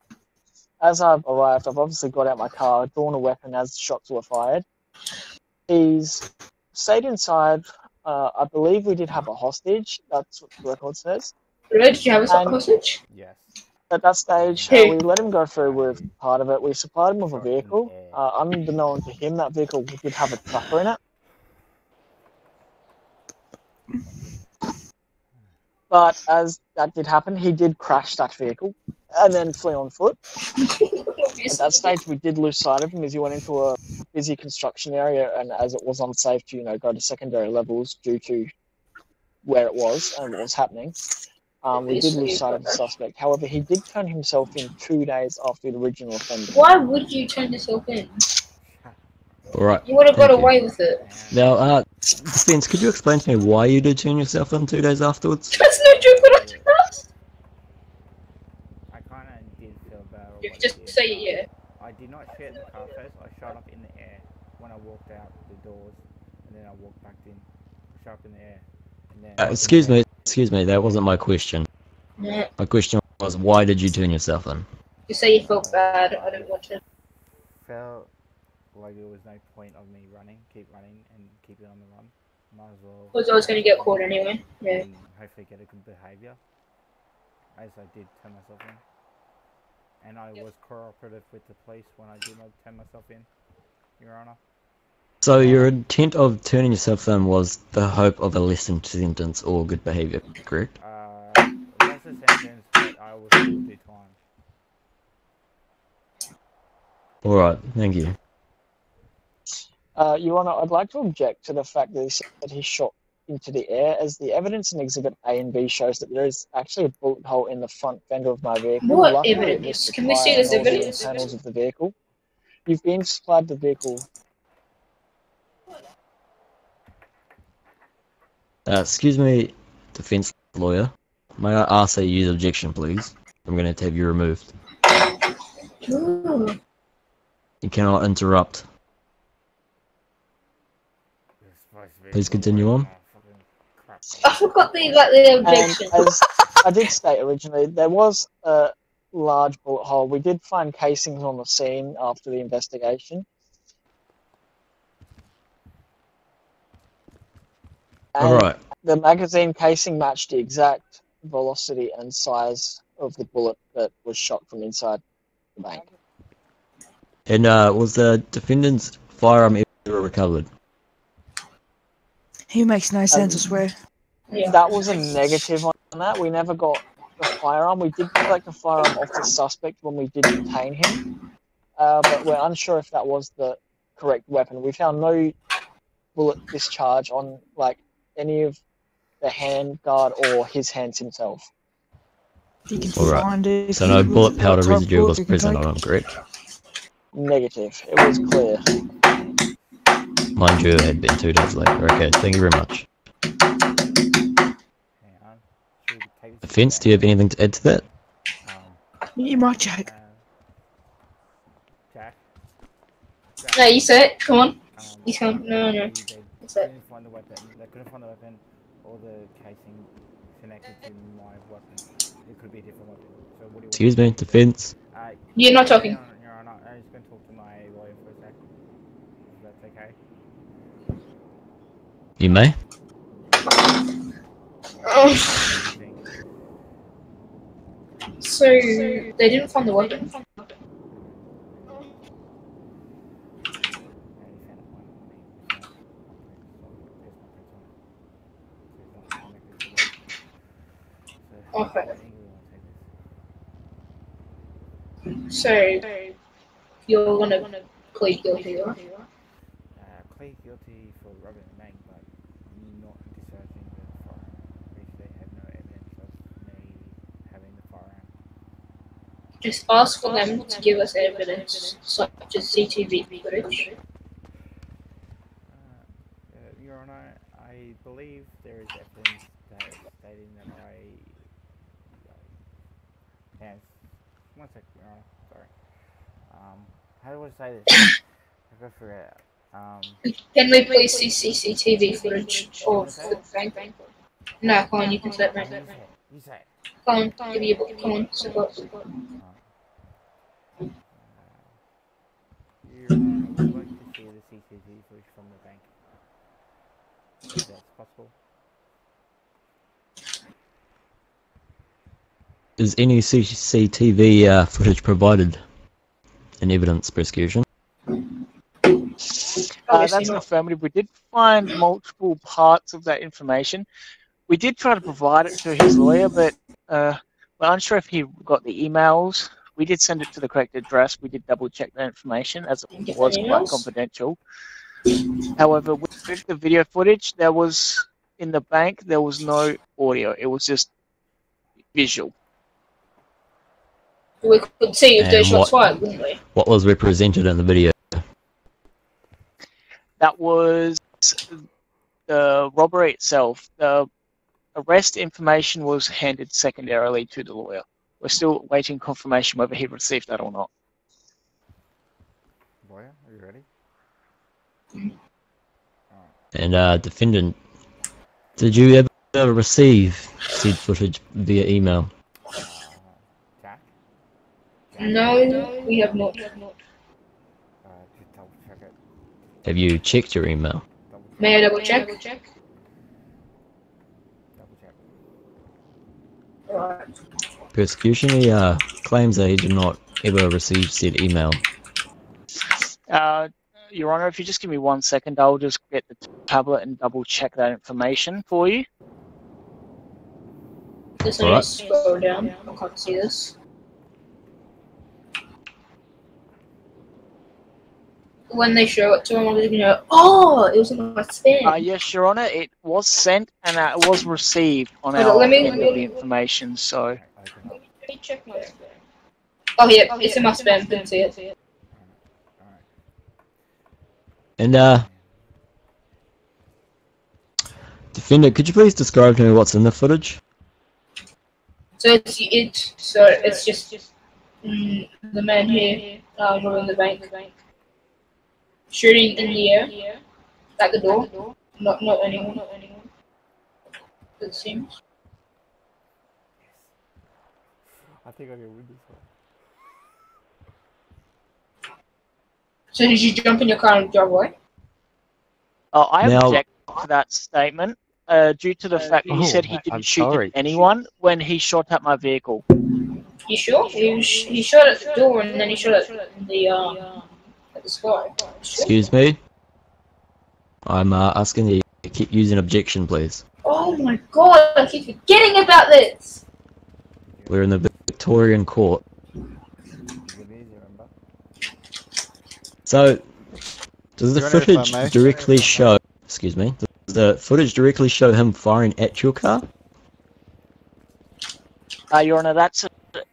As I've arrived, I've obviously got out my car, drawn a weapon as shots were fired. He's stayed inside. I believe we did have a hostage. That's what the record says. Really? Did you have a hostage? Yes. At that stage, Hey. we let him go through with part of it. We supplied him with a vehicle. Unbeknown to him, that vehicle did have a trucker in it. But as that did happen, he did crash that vehicle and then flee on foot. At that stage, we did lose sight of him as he went into a busy construction area, and as it was unsafe to, go to secondary levels due to where it was and what was happening. We did lose sight of the suspect. However, he did turn himself in 2 days after the original offender. Why would you turn yourself in? Alright. You would have got thank you. away with it. Now, Spence, could you explain to me why you did turn yourself in 2 days afterwards? That's no joke what I did that. I kind of did feel bad. You just say it, yeah. I did not shoot the car first. I shot up in the air when I walked out the doors, and then I walked back in. Shot up in the air. Excuse me, that wasn't my question. Yeah. My question was, why did you turn yourself in? You say you felt bad. I didn't want to. Felt like there was no point of me keep running and keep it on the run. Might as well. Because I was going to get caught anyway. Yeah. And hopefully get a good behaviour. As I did turn myself in. And I was cooperative with the police when I did turn myself in, Your Honour. So your intent of turning yourself in was the hope of a lessened sentence or good behaviour, correct? That's a sentence, but I will still do time. Alright, thank you. Your Honour, I'd like to object to the fact that he said that he shot into the air, as the evidence in Exhibit A and B shows that there is actually a bullet hole in the front fender of my vehicle. What Luckily, it evidence? missed the Can we see this tire holes in evidence? the panels of the vehicle. You've been supplied the vehicle. Excuse me, defence lawyer. May I ask that you use objection, please? I'm going to have you removed. Ooh. You cannot interrupt. Please continue on. I forgot the objection. And as I did state originally, there was a large bullet hole. We did find casings on the scene after the investigation. Alright. The magazine casing matched the exact velocity and size of the bullet that was shot from inside the bank. And was the defendant's firearm ever recovered? He makes no sense, I swear. That was a negative on that. We never got the firearm. We did collect the firearm off the suspect when we did detain him, but we're unsure if that was the correct weapon. We found no bullet discharge on any of the hand guard or his hands himself. Alright. So no bullet powder residue was present on him, correct? Negative. It was clear. Mind you, it had been 2 days later. Okay, thank you very much. Defence, do you have anything to add to that? You might, Jack. No, you said it. Come on. You can't. No. They couldn't find the weapon. They couldn't find the weapon or the casing connected to my weapon. It could be a different weapon. So what do you Excuse me, defence. You're not talking. Your Honour, I'm just going to talk to my lawyer for a sec. If that's okay. You may. So they didn't find the weapon. Okay. So you're gonna plead guilty, right? Plead guilty for robbing the bank, but not discharging the firearm, which they have no evidence of me having the firearm. Just ask for them to give us evidence, such as CCTV footage. Your Honour, I believe there is evidence that stating that yes. One sec, Your Honour. Sorry. How do I say this? I go for it. Can we please see CCTV footage of the bank? No, come on, you can say it, mate. You say it. Come on, give me a book. Come on, support. Your Honour, I would like to see the CCTV footage from the bank. If that's possible. Is any CCTV footage provided in evidence prosecution? That's an affirmative. We did find multiple parts of that information. We did try to provide it to his lawyer, but we're unsure if he got the emails. We did send it to the correct address. We did double check that information as it was quite confidential. However, with the video footage, there was in the bank, there was no audio. It was just visual. We could see if those And shots fired, wouldn't we? What was represented in the video? That was the robbery itself. The arrest information was handed secondarily to the lawyer. We're still waiting confirmation whether he received that or not. Lawyer, are you ready? And defendant, did you ever receive said footage via email? No, we have not. Just double check it. Have you checked your email? May I double check? Double check. Alright. Persecution, he claims that he did not ever receive said email. Your Honor, if you just give me 1 second, I'll just get the tablet and double check that information for you. Just Alright. scroll down. I can't see this. When they show it to him, I'm just gonna go, oh, it was in my spam. Yes, Your Honor, it was sent and it was received on Hold our on, let me- end of the information, so... Let me check my spam. Oh, yeah, it's in my spam. Didn't see it. And defendant, could you please describe to me what's in the footage? So it's just the man here robbing the bank, shooting in the air at the door. Not anyone. It seems. I think I can win this one. So did you jump in your car and drive away? I Now- object to that statement due to the fact that he said he I'm didn't shoot sorry. at anyone when he shot at my vehicle. You sure? He shot at the door and then he shot at the sky. Excuse me? I'm asking you to keep using objection, please. Oh my god! I keep forgetting about this. We're in the Victorian court. So, does the Your Honor, if I footage may. directly show... Excuse me. Does the footage directly show him firing at your car? Your Honor, that's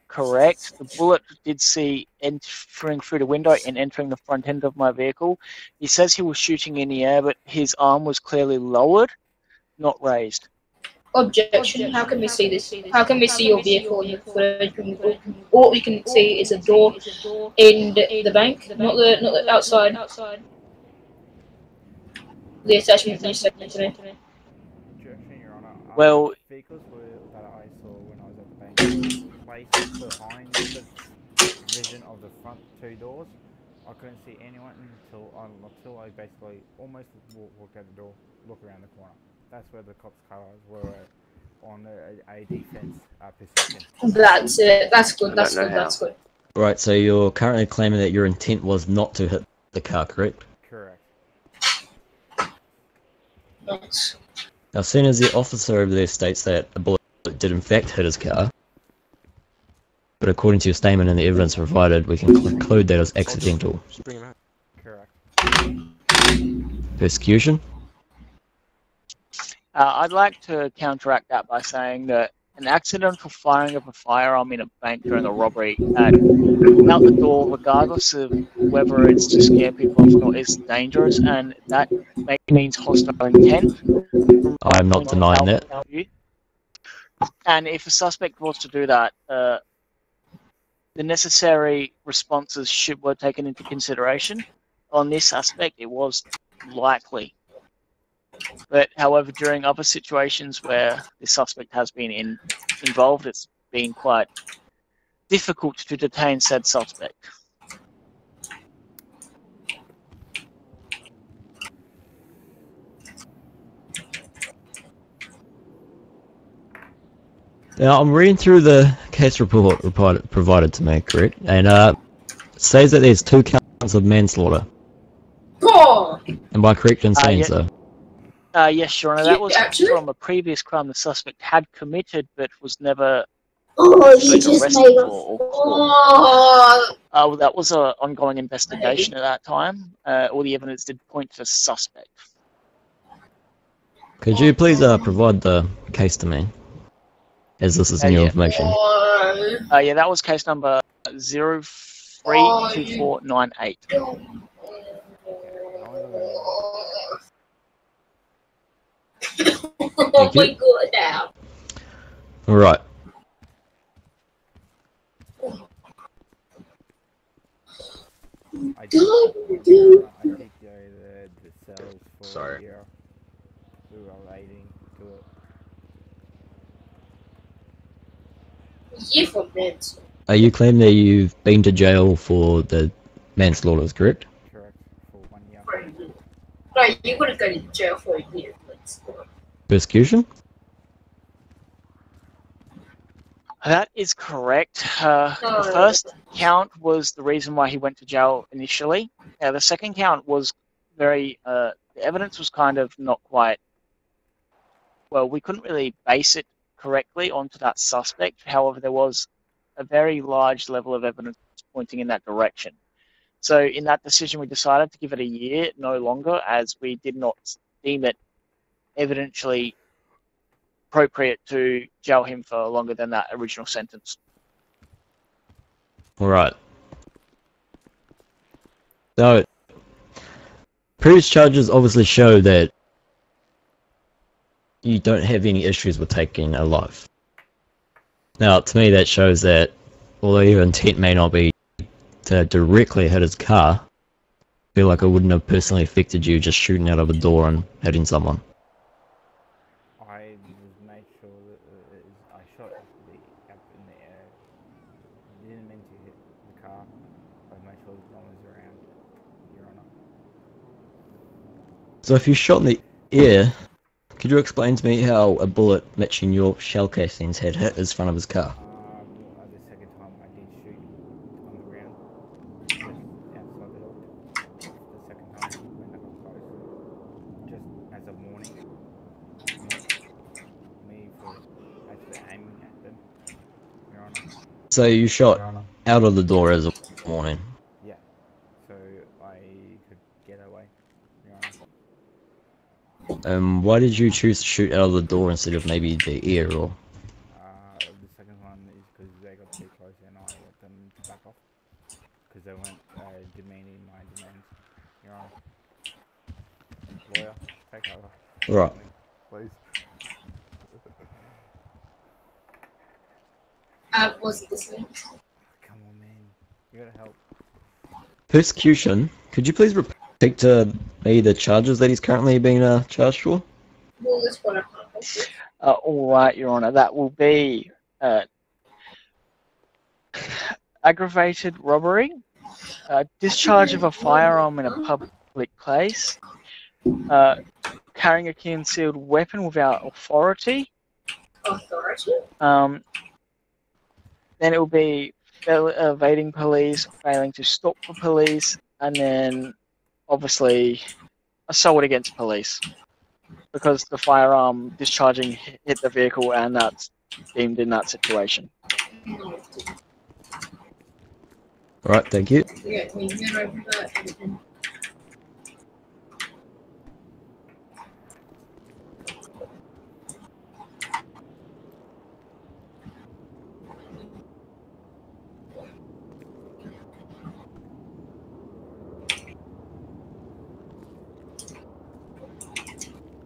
correct. The bullet did see entering through the window and entering the front end of my vehicle. He says he was shooting in the air, but his arm was clearly lowered, not raised. Objection. How can we see this? How can we see your vehicle in the footage? All we can see is a door in the bank, not the outside. The attachment you sent to me. Well, Vehicles that I saw when I was at the bank placed behind the vision of the front two doors. I couldn't see anyone until I basically almost walked out the door, look around the corner. That's where the cops' cars were on a defense position. That's it. That's good. That's good. That's good. Right, so you're currently claiming that your intent was not to hit the car, correct? Correct. Nice. Now, as soon as the officer over there states that a bullet did in fact hit his car, but according to your statement and the evidence provided, we can conclude that it was accidental. Just bring him out. Correct. Persecution? I'd like to counteract that by saying that an accidental firing of a firearm in a bank during a robbery out the door, regardless of whether it's to scare people off or not, is dangerous, and that means hostile intent. I'm not denying that. And if a suspect was to do that, the necessary responses were taken into consideration. On this aspect, it was likely. But however, during other situations where the suspect has been involved, it's been quite difficult to detain said suspect. Now, I'm reading through the case report provided to me, correct? And it says that there's 2 counts of manslaughter. Oh! Am I correct in saying yeah. so? Yes, Your Honor, that was Actually? from a previous crime the suspect had committed but was never Oh, you arrested just made for a. or caught. Oh! Well, that was an ongoing investigation at that time. All the evidence did point to the suspect. Could you please provide the case to me? As this is new yeah. information. Yeah, that was case number 032498. Oh my god, now. Alright. I think the cells for Sorry. we were relating to it. year for manslaughter. You claim that you've been to jail for the manslaughter, correct? Correct. For 1 year. For a year. No, you wouldn't go to jail for a year. Persecution? That is correct. The first count was the reason why he went to jail initially. The second count was very. The evidence was kind of not quite. Well, we couldn't really base it correctly onto that suspect. However, there was a very large level of evidence pointing in that direction. So, in that decision, we decided to give it a year, no longer, as we did not deem it evidentially appropriate to jail him for longer than that original sentence. Alright. So, previous charges obviously show that you don't have any issues with taking a life. Now, to me that shows that, although your intent may not be to directly hit his car, I feel like it wouldn't have personally affected you just shooting out of a door and hitting someone. I just made sure that I shot the gap in the air. Didn't mean to hit the car. I made sure no one's around, Your Honor. So if you shot in the air, could you explain to me how a bullet matching your shell casings had hit his front of his car? The second time I did shoot on the ground, just outside the door. The second time when I got close, just as a warning, me for actually aiming at them, Your Honor. So you shot out of the door as a warning. Yeah, so I could get away, Your Honor. Why did you choose to shoot out of the door instead of maybe the air or? The second one is because they got too close and I want them to back off. Because they weren't demeaning my demands, Your Honor. Lawyer, take over. Right. Please. Wasn't listening. Come on, man. You gotta help. Persecution. Could you please repeat to me the charges that he's currently being charged for? Well, that's what I All right, Your Honor. That will be aggravated robbery, discharge of a firearm in a public place, carrying a concealed weapon without authority. Then it will be evading police, failing to stop the police, and then obviously assault against police because the firearm discharging hit the vehicle and that's deemed in that situation. Alright, thank you. Yeah, we get over that.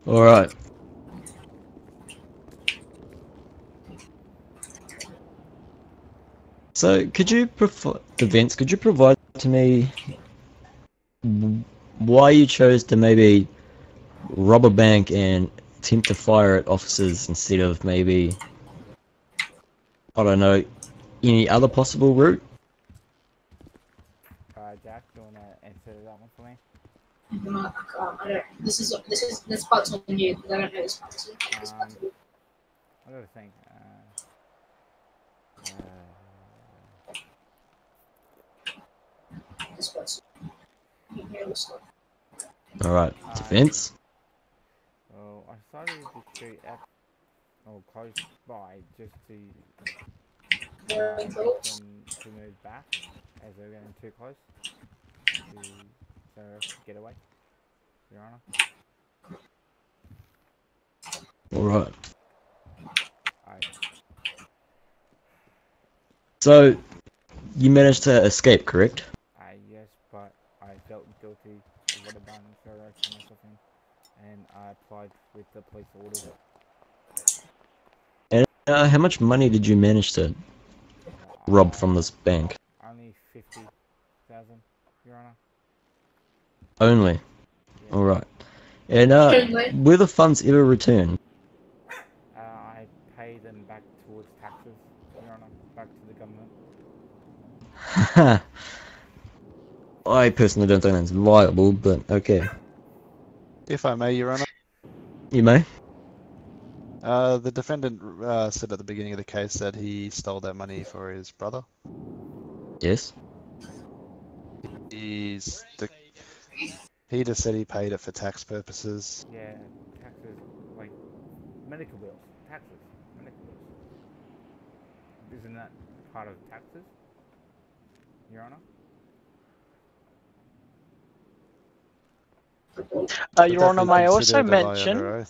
Alright. So, could you provide to me why you chose to maybe rob a bank and attempt to fire at officers instead of maybe, I don't know, any other possible route? Jack, do you wanna answer that one for me? I don't. This part's on you because I don't know this part. I gotta think. This part's. Alright, defense? Well, I started to shoot at close by just to to move back as they're getting too close to get away, Your Honor. Alright. So, you managed to escape, correct? Yes, but I felt guilty of what I've done, so I threw myself in, and I applied with the police orders. And how much money did you manage to rob from this bank? Only 50,000, Your Honor. Only? Yeah. Alright. And were the funds ever returned? I pay them back towards taxes, Your Honor. I personally don't think that's viable, but okay. If I may, Your Honor. You may. The defendant said at the beginning of the case that he stole that money for his brother. Yes. He just said he paid it for tax purposes. Yeah, taxes, like medical bills, taxes, medical bills. Isn't that part of taxes, Your Honor? Your Honor, may I also mention?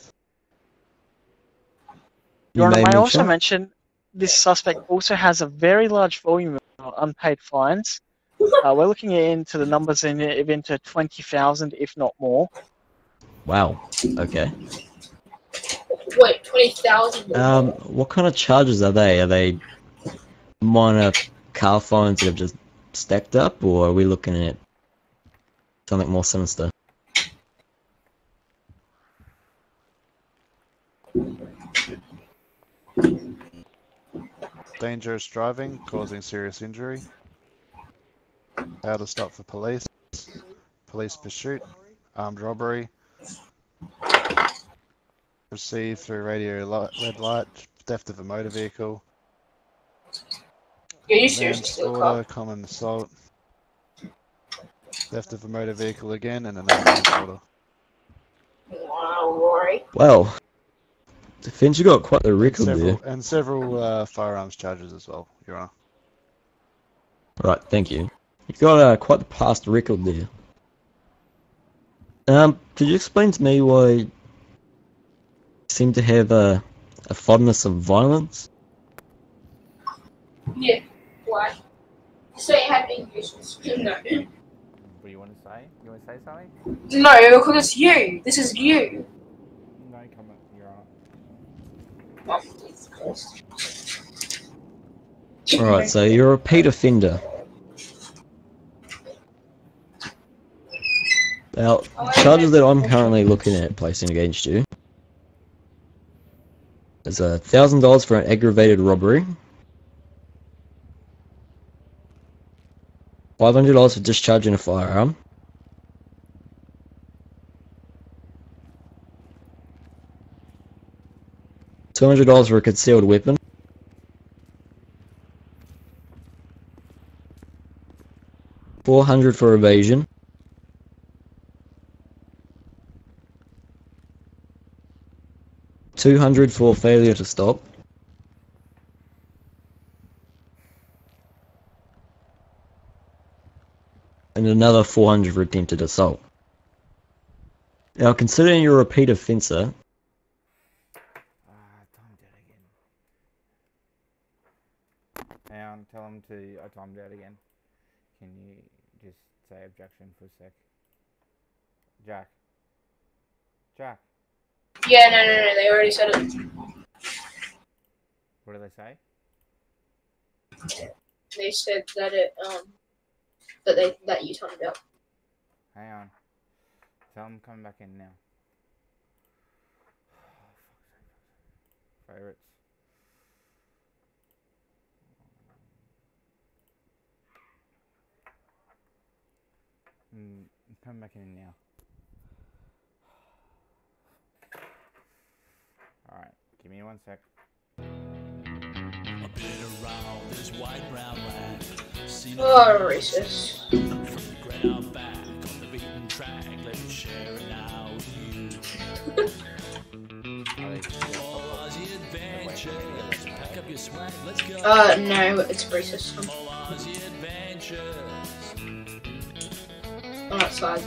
Your Honor, may I also mention this suspect also has a very large volume of unpaid fines. We're looking into the numbers into 20,000, if not more. Wow. Okay. Wait, 20,000? What kind of charges are they? Are they minor car fines that have just stacked up, or are we looking at something more sinister? Dangerous driving, causing serious injury. How to stop for police. Police pursuit. Armed robbery. Received through radio red light. Theft of a motor vehicle. Yeah, you seriously still manslaughter, common assault. Theft of a motor vehicle again, and another manslaughter. Wow, Rory. Wow. Defense, you got quite the record there. And several firearms charges as well, Your Honor. Right, thank you. You've got quite the past record there. Could you explain to me why you seem to have a fondness of violence? Yeah, why? So you have English. No. What do you want to say? You want to say something? No, because it's you. This is you. No, come on, Your Honor. Alright, so you're a repeat offender. Now, charges that I'm currently looking at placing against you is $1,000 for an aggravated robbery, $500 for discharging a firearm, $200 for a concealed weapon, $400 for evasion, $200 for failure to stop, and another $400 for attempted assault. Now, considering you're a repeat offender, Tell him to. I timed out again. Can you just say objection for a sec? Jack. Jack. Yeah, no, they already said it. What did they say? They said that that you timed out. Hang on. Tell him coming back in now. Favorites. Come back in now. Alright, give me 1 sec. Oh, racist. No, it's racist. On that side.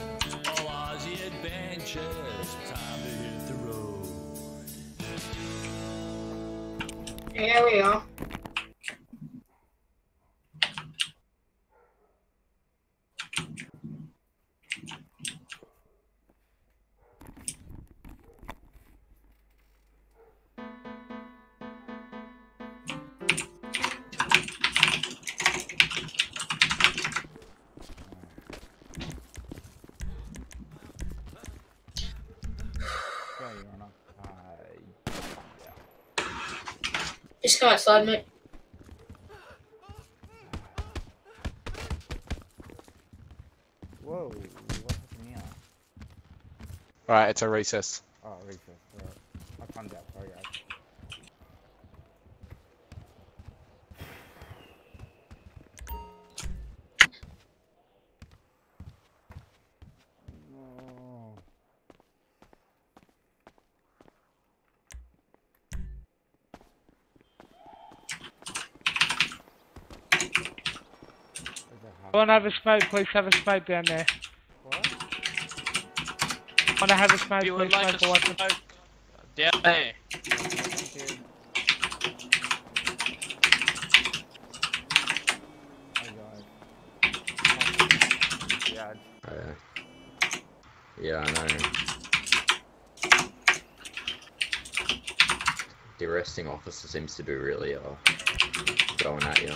Here we are. Just come outside, mate. Whoa, what's happening here? Alright, it's a recess. Oh, recess. Right. I found out. Sorry, guys. No. Want to have a smoke, please have a smoke down there. What? Want to have a smoke, You please would like smoke to for one. smoke down there. Thank you. Hey guys. Yeah, I know. The arresting officer seems to be really going at you.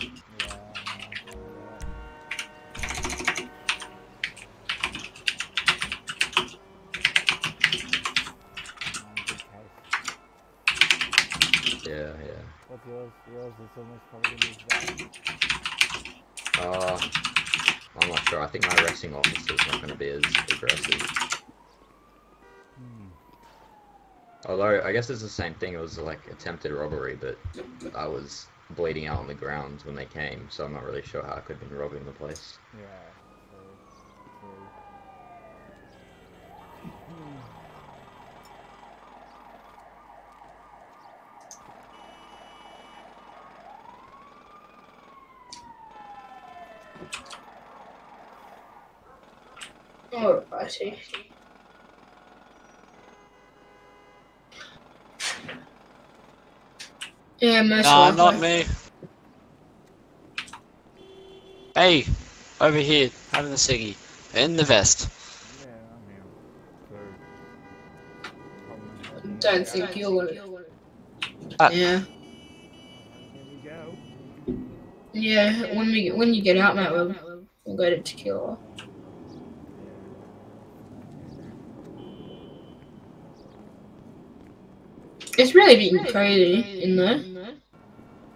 Yeah, yeah. What's yours? Yours is almost probably gonna be I'm not sure. I think my arresting officer's not going to be as aggressive. Although, I guess it's the same thing. It was like attempted robbery, but I was bleeding out on the ground when they came, so I'm not really sure how I could have been robbing the place. Yeah. Oh, I see. Yeah, most Nah, likely. not me. Hey, over here, having the ciggy. In the vest. Don't think you're gonna. Yeah. Yeah, when you get out, mate, we'll go to Tequila. It's really been crazy in there.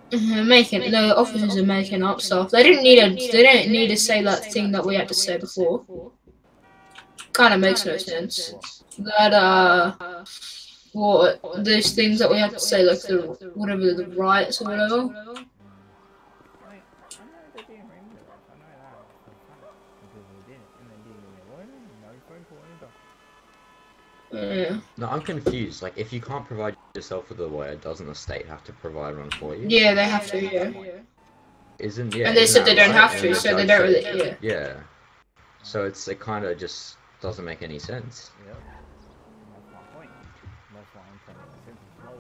The officers are making up stuff. They don't need to say that thing that we had to say before. Kind of makes no sense. That what those things that we have to say, like the riots or whatever. Yeah. No, I'm confused. Like, if you can't provide yourself with a lawyer, doesn't the state have to provide one for you? Yeah, they have to. Yeah. Isn't And they said they don't have to, so they don't really. Yeah. Yeah. So it kind of just doesn't make any sense. Yep. That's my point. That's why I'm trying to simplify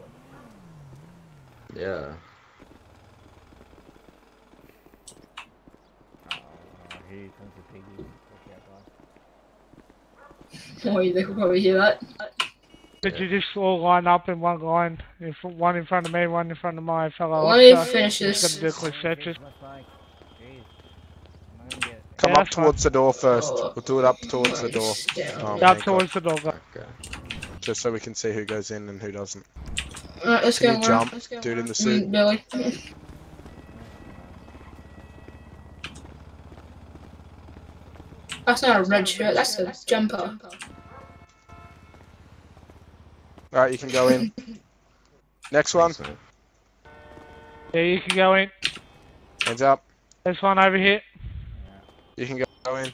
it. Yeah. Here comes the piggy. Oh, they could probably hear that. Did you just all line up in one line? One in front of me, one in front of my fellow Let me officer? finish this. Gonna do quick searches. Come up towards the door first. We'll do it up towards the door. Up towards the door. Okay. Just so we can see who goes in and who doesn't. Alright, let's Can go. you Lauren. jump, dude in the suit? Billy. That's not a red shirt, that's a jumper. Alright, you can go in. Next one. Yeah, you can go in. Hands up. There's one over here. You can go in.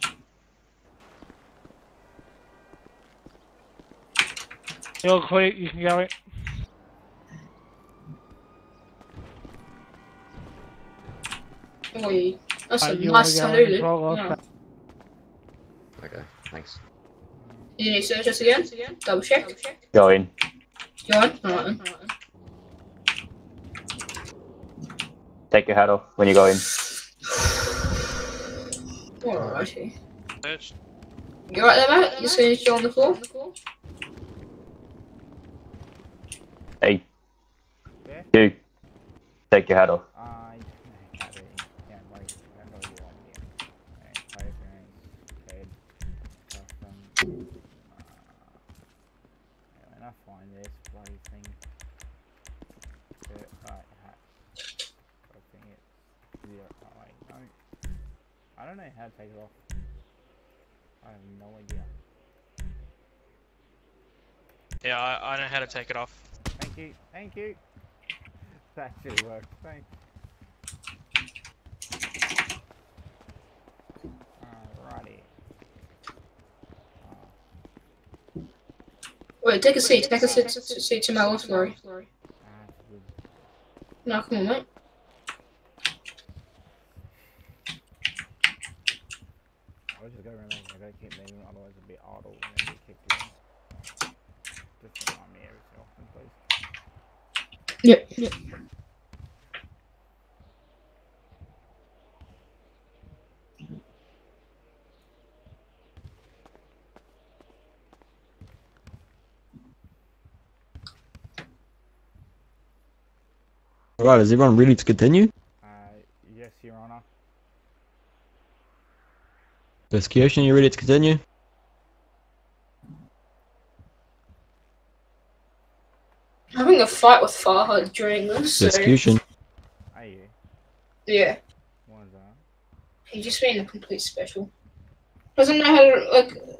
You're clear, you can go in. Oi, that's a You nice wanna go in salute. as well, Yeah. Okay, thanks. You need to search us again? Double check. Go in. Go on. Alright then. Take your hat off when you go in. Alrighty. You right there, mate? You see you on the floor? Hey. You. Take your hat off. When I find this bloody thing, right hat. I think it's zero. Oh wait, no. I don't know how to take it off. I have no idea. Yeah, I know how to take it off. Thank you, thank you. That actually worked, thanks. Alrighty. Wait, take a seat. Take a seat to my left, Laurie. No, come on, mate. I'll just go around and I don't keep moving, otherwise it'll be idle and then get kicked again. Just remind me every so often, please. Yep. Alright, is everyone ready to continue? Yes, Your Honor. Persecution, you ready to continue? Having a fight with Farhad during this. So, Persecution. Are you? yeah, What is that? he's just being a complete special. Doesn't know how to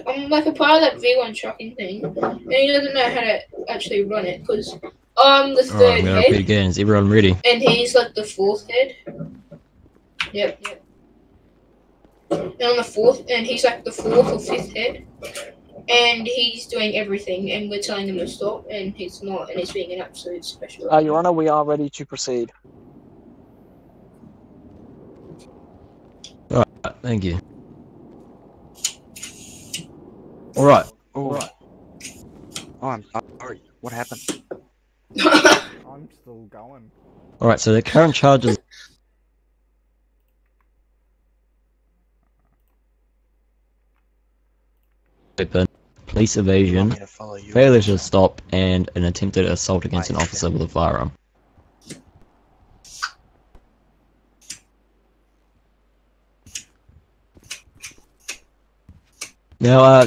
I'm like a part of that V1 trucking thing, and he doesn't know how to actually run it because I'm the Alright, third I'm gonna repeat head, again. Is everyone ready? and he's like the fourth head. Yep. And I'm the fourth, and he's like the fourth or fifth head. And he's doing everything, and we're telling him to stop, and he's not, and he's being an absolute special. Your Honour, we are ready to proceed. Alright, thank you. Alright. Alright. Oh, I'm sorry. What happened? I'm still going. Alright, so the current charges. Weapon, police evasion, failure to stop, and an attempted assault against an officer with a firearm. Now,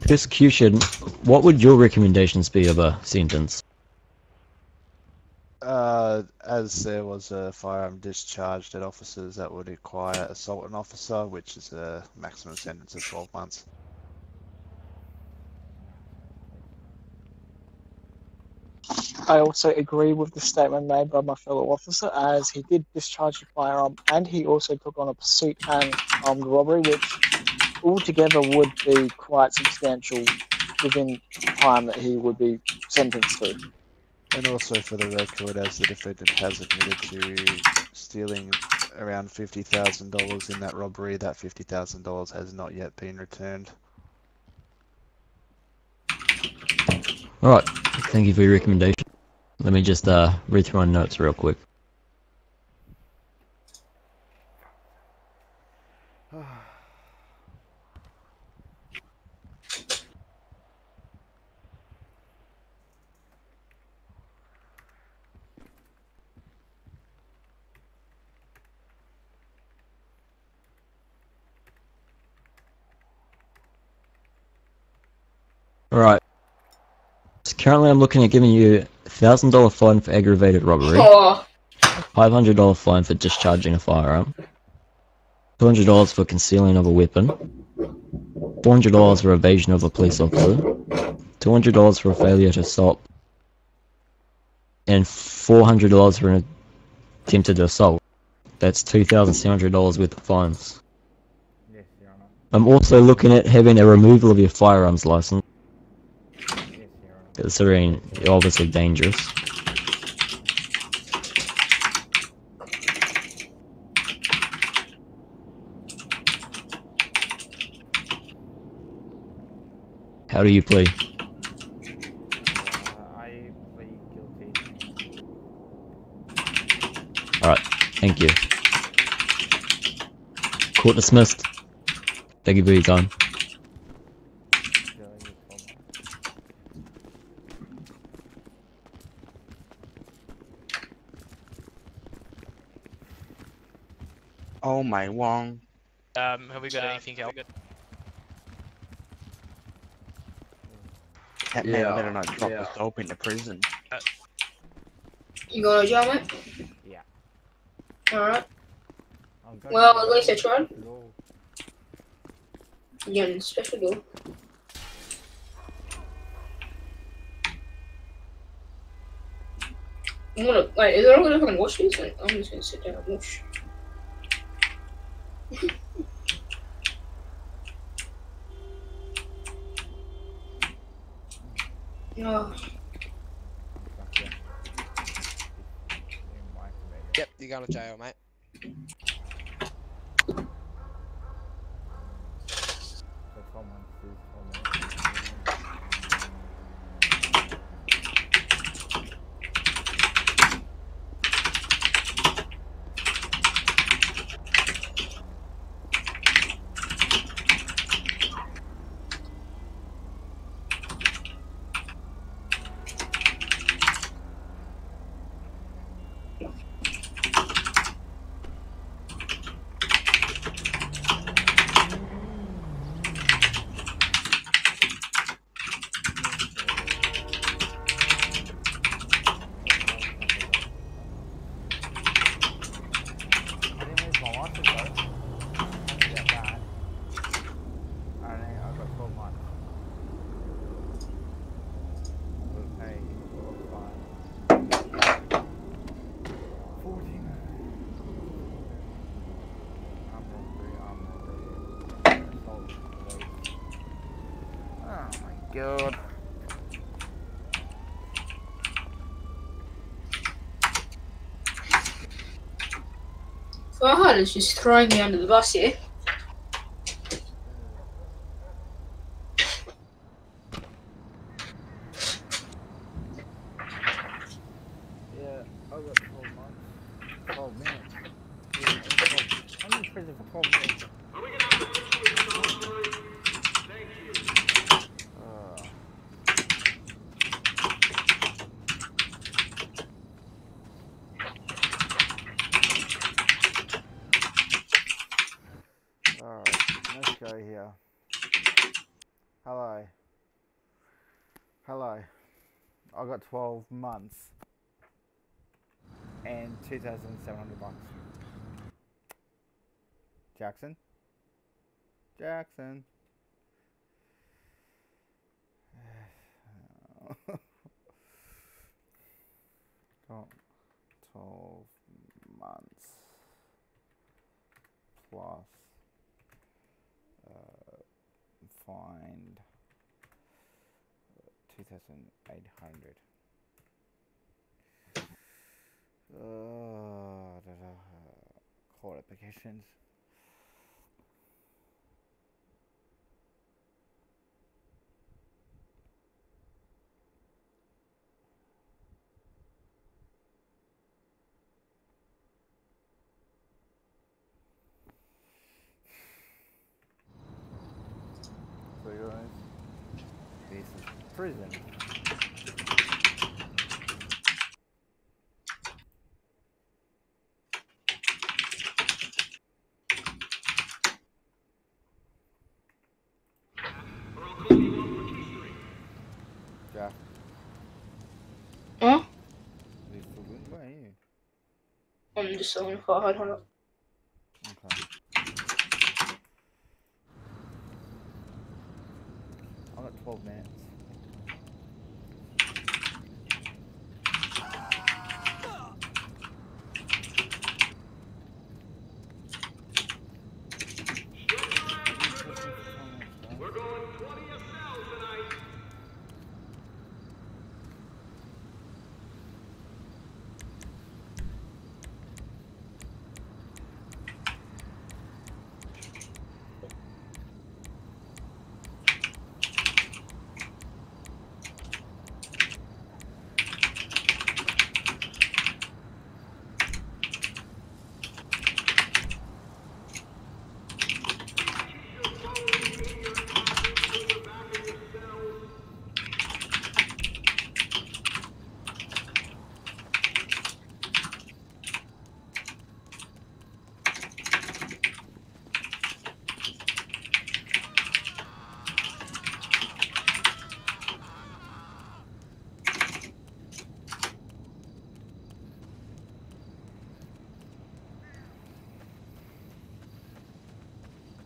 persecution, what would your recommendations be of a sentence? As there was a firearm discharged at officers, that would require assault an officer, which is a maximum sentence of 12 months. I also agree with the statement made by my fellow officer, as he did discharge the firearm and he also took on a pursuit and armed robbery, which altogether would be quite substantial within time that he would be sentenced to. And also for the record, as the defendant has admitted to stealing around $50,000 in that robbery, that $50,000 has not yet been returned. Alright, thank you for your recommendation. Let me just read through my notes real quick. Alright. So currently I'm looking at giving you a $1,000 fine for aggravated robbery, Oh. $500 fine for discharging a firearm, $200 for concealing of a weapon, $400 for evasion of a police officer, $200 for a failure to stop, and $400 for an attempted assault. That's $2,700 worth of fines. Yes, Your Honor. I'm also looking at having a removal of your firearms license, Yes, Your Honor. considering you're obviously dangerous. How do you plead? I plead guilty. Alright, thank you. Court dismissed. Thank you for your time. Oh my Wong. Have we got anything else? That man better not drop the dope into prison. You going to jail, mate? Yeah. Alright. Well, at least I tried. Yeah, special door. I'm gonna wait. Is everyone gonna come and watch these? Like, I'm just gonna sit down and watch. Oh. Yep, you're going to jail, mate. God. Farhad is just throwing me under the bus here. Yeah, I got 12 months. 12 minutes. Yeah, I'm in prison for 12 minutes. Alright, let's go here. Hello. Hello. I got 12 months and 2,700 bucks. Jackson? Jackson. Got 12 months plus find 2,800. Court applications. So guys, this is prison. Jack. Huh? Is he still good? Where are you? I'm just on Farhad, hold up. Okay. I got 12 minutes. We're going 20 a cell tonight.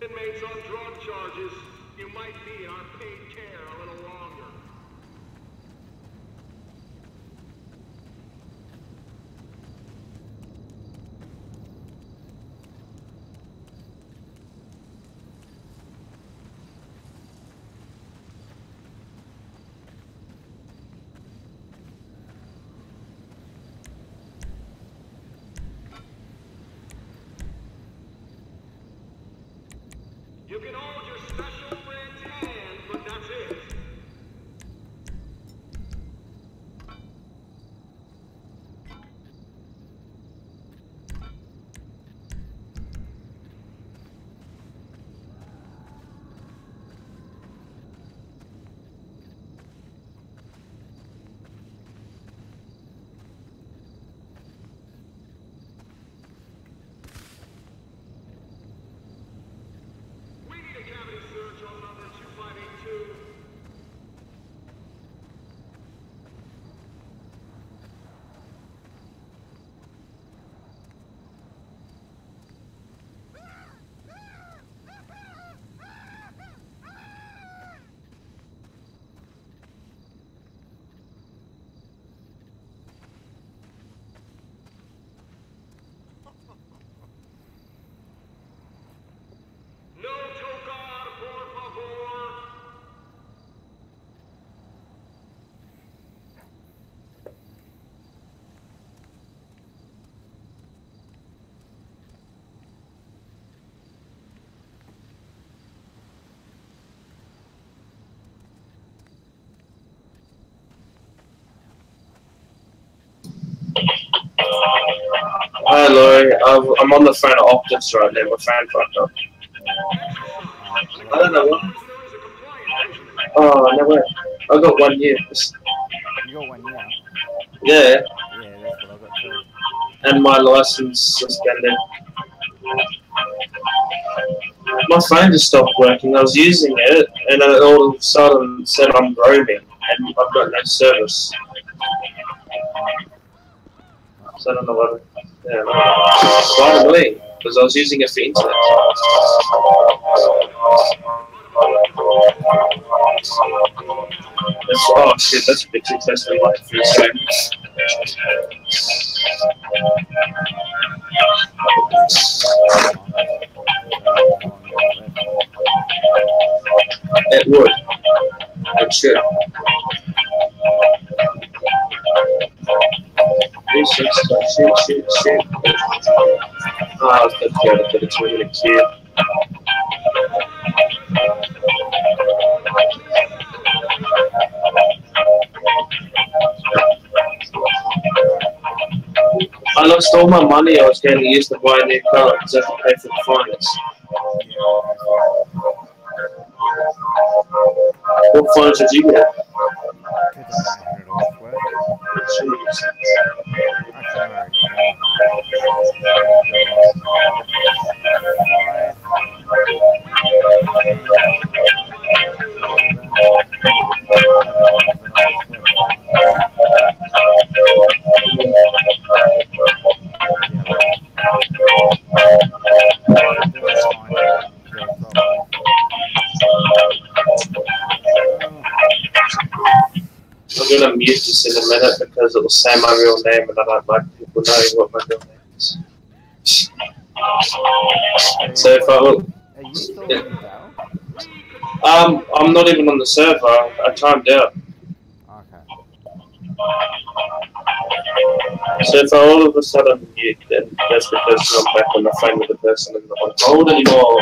Inmates on drug charges, you might be in our paid care a little longer. You can hold your special friend's hand, but that's it. We need a cavity search on number 2582. No tocar, por favor. Hi, Laurie. I'm on the phone at Optus right now. My phone fucked up. I don't know what. Oh, no way. I got 1 year. You got 1 year? Yeah. Yeah, that's what I got too. And my license suspended. My phone just stopped working. I was using it, and it all of a sudden said I'm roaming, and I've got no service. So I don't know what. Yeah, it's quite annoying because I was using it for internet. Oh shit, that's a bit too close to the light for a second. It would. It should. Shoot. Oh, I was going to go to the 2-minute queue. I lost all my money I was going to use to buy a new car because I have to pay for the fines. What fines did you get? I'm going to mute this in a minute because it will say my real name and I don't like people knowing what my real name is. So if I look... I'm not even on the server. I timed out. So if I all of a sudden mute, then that's because I'm back on the phone with the person and not on hold anymore.